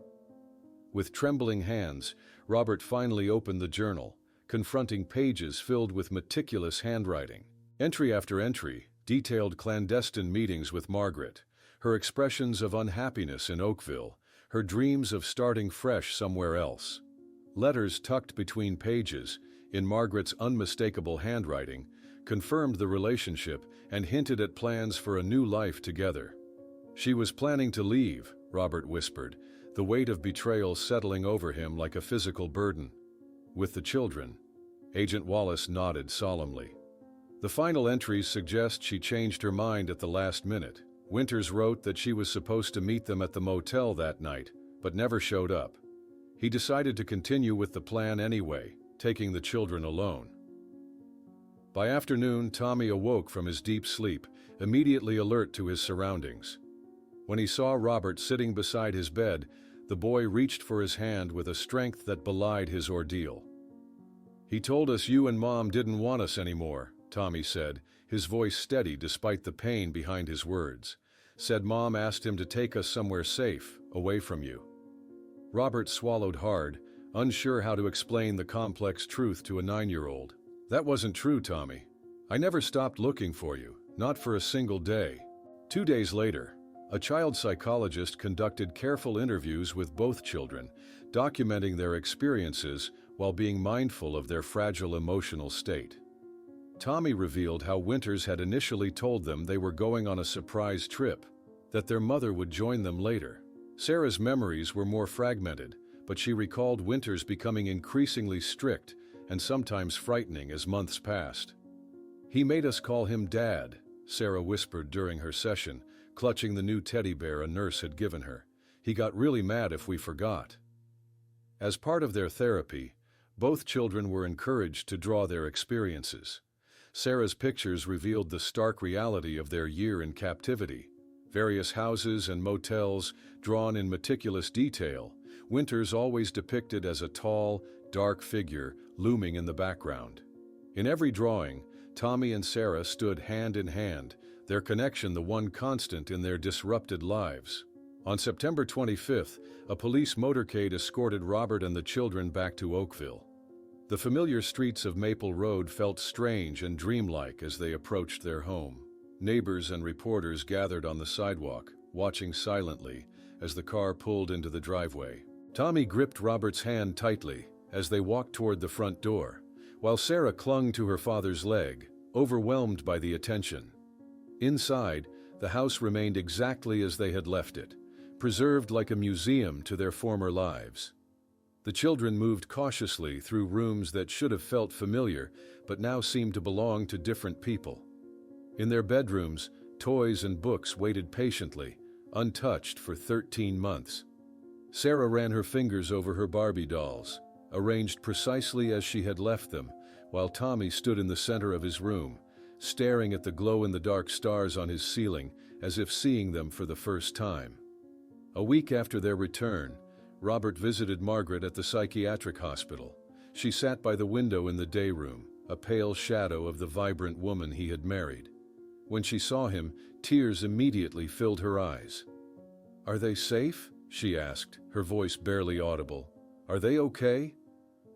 With trembling hands, Robert finally opened the journal, confronting pages filled with meticulous handwriting. Entry after entry detailed clandestine meetings with Margaret, her expressions of unhappiness in Oakville, her dreams of starting fresh somewhere else. Letters tucked between pages, in Margaret's unmistakable handwriting, confirmed the relationship and hinted at plans for a new life together. "She was planning to leave," Robert whispered, the weight of betrayal settling over him like a physical burden. "With the children?" Agent Wallace nodded solemnly. "The final entries suggest she changed her mind at the last minute. Winters wrote that she was supposed to meet them at the motel that night, but never showed up. He decided to continue with the plan anyway, taking the children alone." By afternoon, Tommy awoke from his deep sleep, immediately alert to his surroundings. When he saw Robert sitting beside his bed, the boy reached for his hand with a strength that belied his ordeal. "He told us you and Mom didn't want us anymore," Tommy said, his voice steady despite the pain behind his words. "Said Mom asked him to take us somewhere safe, away from you." Robert swallowed hard, unsure how to explain the complex truth to a 9-year-old. "That wasn't true, Tommy. I never stopped looking for you, not for a single day." 2 days later, a child psychologist conducted careful interviews with both children, documenting their experiences while being mindful of their fragile emotional state. Tommy revealed how Winters had initially told them they were going on a surprise trip, that their mother would join them later. Sarah's memories were more fragmented, but she recalled Winters becoming increasingly strict and sometimes frightening as months passed. "He made us call him Dad," Sarah whispered during her session, clutching the new teddy bear a nurse had given her. "He got really mad if we forgot." As part of their therapy, both children were encouraged to draw their experiences. Sarah's pictures revealed the stark reality of their year in captivity. Various houses and motels drawn in meticulous detail, Winters always depicted as a tall, dark figure looming in the background. In every drawing, Tommy and Sarah stood hand in hand, their connection the one constant in their disrupted lives. On September 25th, a police motorcade escorted Robert and the children back to Oakville. The familiar streets of Maple Road felt strange and dreamlike as they approached their home. Neighbors and reporters gathered on the sidewalk, watching silently as the car pulled into the driveway. Tommy gripped Robert's hand tightly as they walked toward the front door, while Sarah clung to her father's leg, overwhelmed by the attention. Inside, the house remained exactly as they had left it, preserved like a museum to their former lives. The children moved cautiously through rooms that should have felt familiar, but now seemed to belong to different people. In their bedrooms, toys and books waited patiently, untouched for 13 months. Sarah ran her fingers over her Barbie dolls, arranged precisely as she had left them, while Tommy stood in the center of his room, staring at the glow-in-the-dark stars on his ceiling as if seeing them for the first time. A week after their return, Robert visited Margaret at the psychiatric hospital. She sat by the window in the day room, a pale shadow of the vibrant woman he had married. When she saw him, tears immediately filled her eyes. "Are they safe?" she asked, her voice barely audible. "Are they okay?"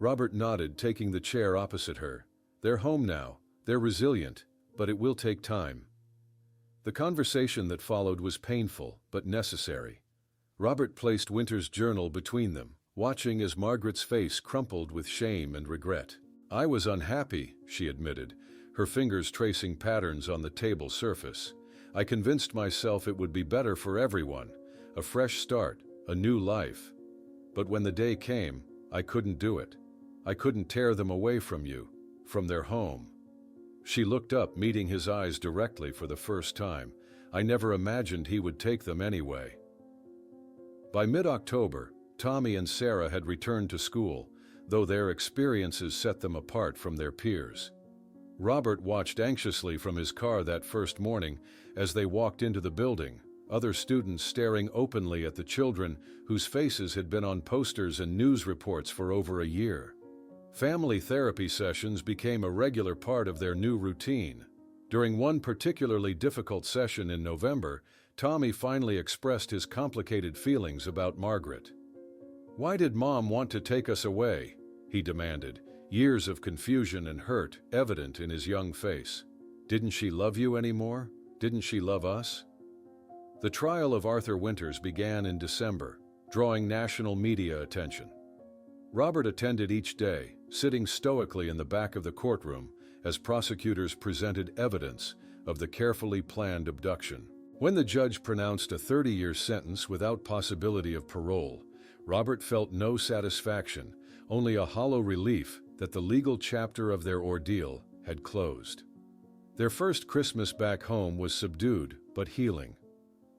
Robert nodded, taking the chair opposite her. "They're home now. They're resilient, but it will take time." The conversation that followed was painful, but necessary. Robert placed Winter's journal between them, watching as Margaret's face crumpled with shame and regret. "I was unhappy," she admitted, her fingers tracing patterns on the table surface. "I convinced myself it would be better for everyone, a fresh start, a new life. But when the day came, I couldn't do it. I couldn't tear them away from you, from their home." She looked up, meeting his eyes directly for the first time. "I never imagined he would take them anyway." By mid-October, Tommy and Sarah had returned to school, though their experiences set them apart from their peers. Robert watched anxiously from his car that first morning as they walked into the building, other students staring openly at the children whose faces had been on posters and news reports for over a year. Family therapy sessions became a regular part of their new routine. During one particularly difficult session in November, Tommy finally expressed his complicated feelings about Margaret. "Why did Mom want to take us away?" he demanded, years of confusion and hurt evident in his young face. "Didn't she love you anymore? Didn't she love us?" The trial of Arthur Winters began in December, drawing national media attention. Robert attended each day, sitting stoically in the back of the courtroom as prosecutors presented evidence of the carefully planned abduction. When the judge pronounced a 30-year sentence without possibility of parole, Robert felt no satisfaction, only a hollow relief that the legal chapter of their ordeal had closed. Their first Christmas back home was subdued but healing.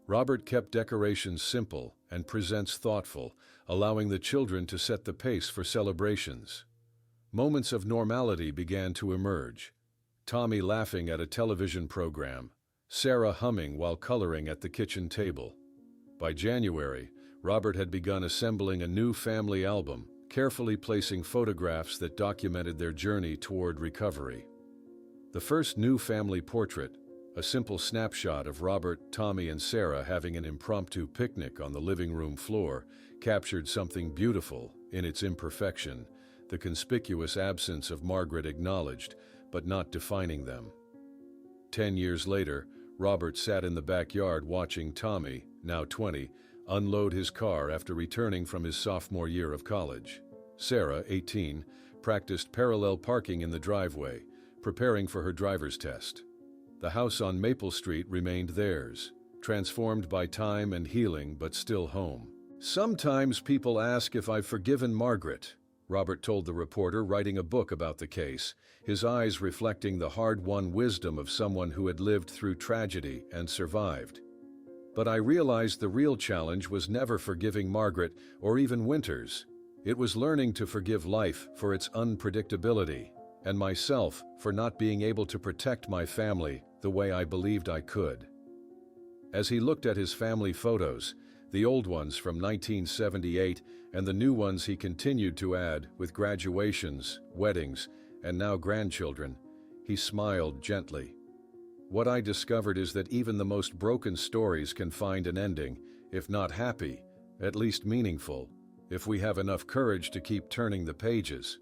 Robert kept decorations simple and presents thoughtful, allowing the children to set the pace for celebrations. Moments of normality began to emerge. Tommy laughing at a television program, Sarah humming while coloring at the kitchen table. By January, Robert had begun assembling a new family album, carefully placing photographs that documented their journey toward recovery. The first new family portrait, a simple snapshot of Robert, Tommy, and Sarah having an impromptu picnic on the living room floor, captured something beautiful in its imperfection, the conspicuous absence of Margaret acknowledged, but not defining them. 10 years later, Robert sat in the backyard watching Tommy, now 20, unload his car after returning from his sophomore year of college. Sarah, 18, practiced parallel parking in the driveway, preparing for her driver's test. The house on Maple Street remained theirs, transformed by time and healing, but still home. "Sometimes people ask if I've forgiven Margaret," Robert told the reporter, writing a book about the case, his eyes reflecting the hard-won wisdom of someone who had lived through tragedy and survived. "But I realized the real challenge was never forgiving Margaret or even Winters. It was learning to forgive life for its unpredictability, and myself for not being able to protect my family the way I believed I could." As he looked at his family photos, the old ones from 1978 and the new ones he continued to add with graduations, weddings, and now grandchildren, he smiled gently. "What I discovered is that even the most broken stories can find an ending, if not happy, at least meaningful, if we have enough courage to keep turning the pages."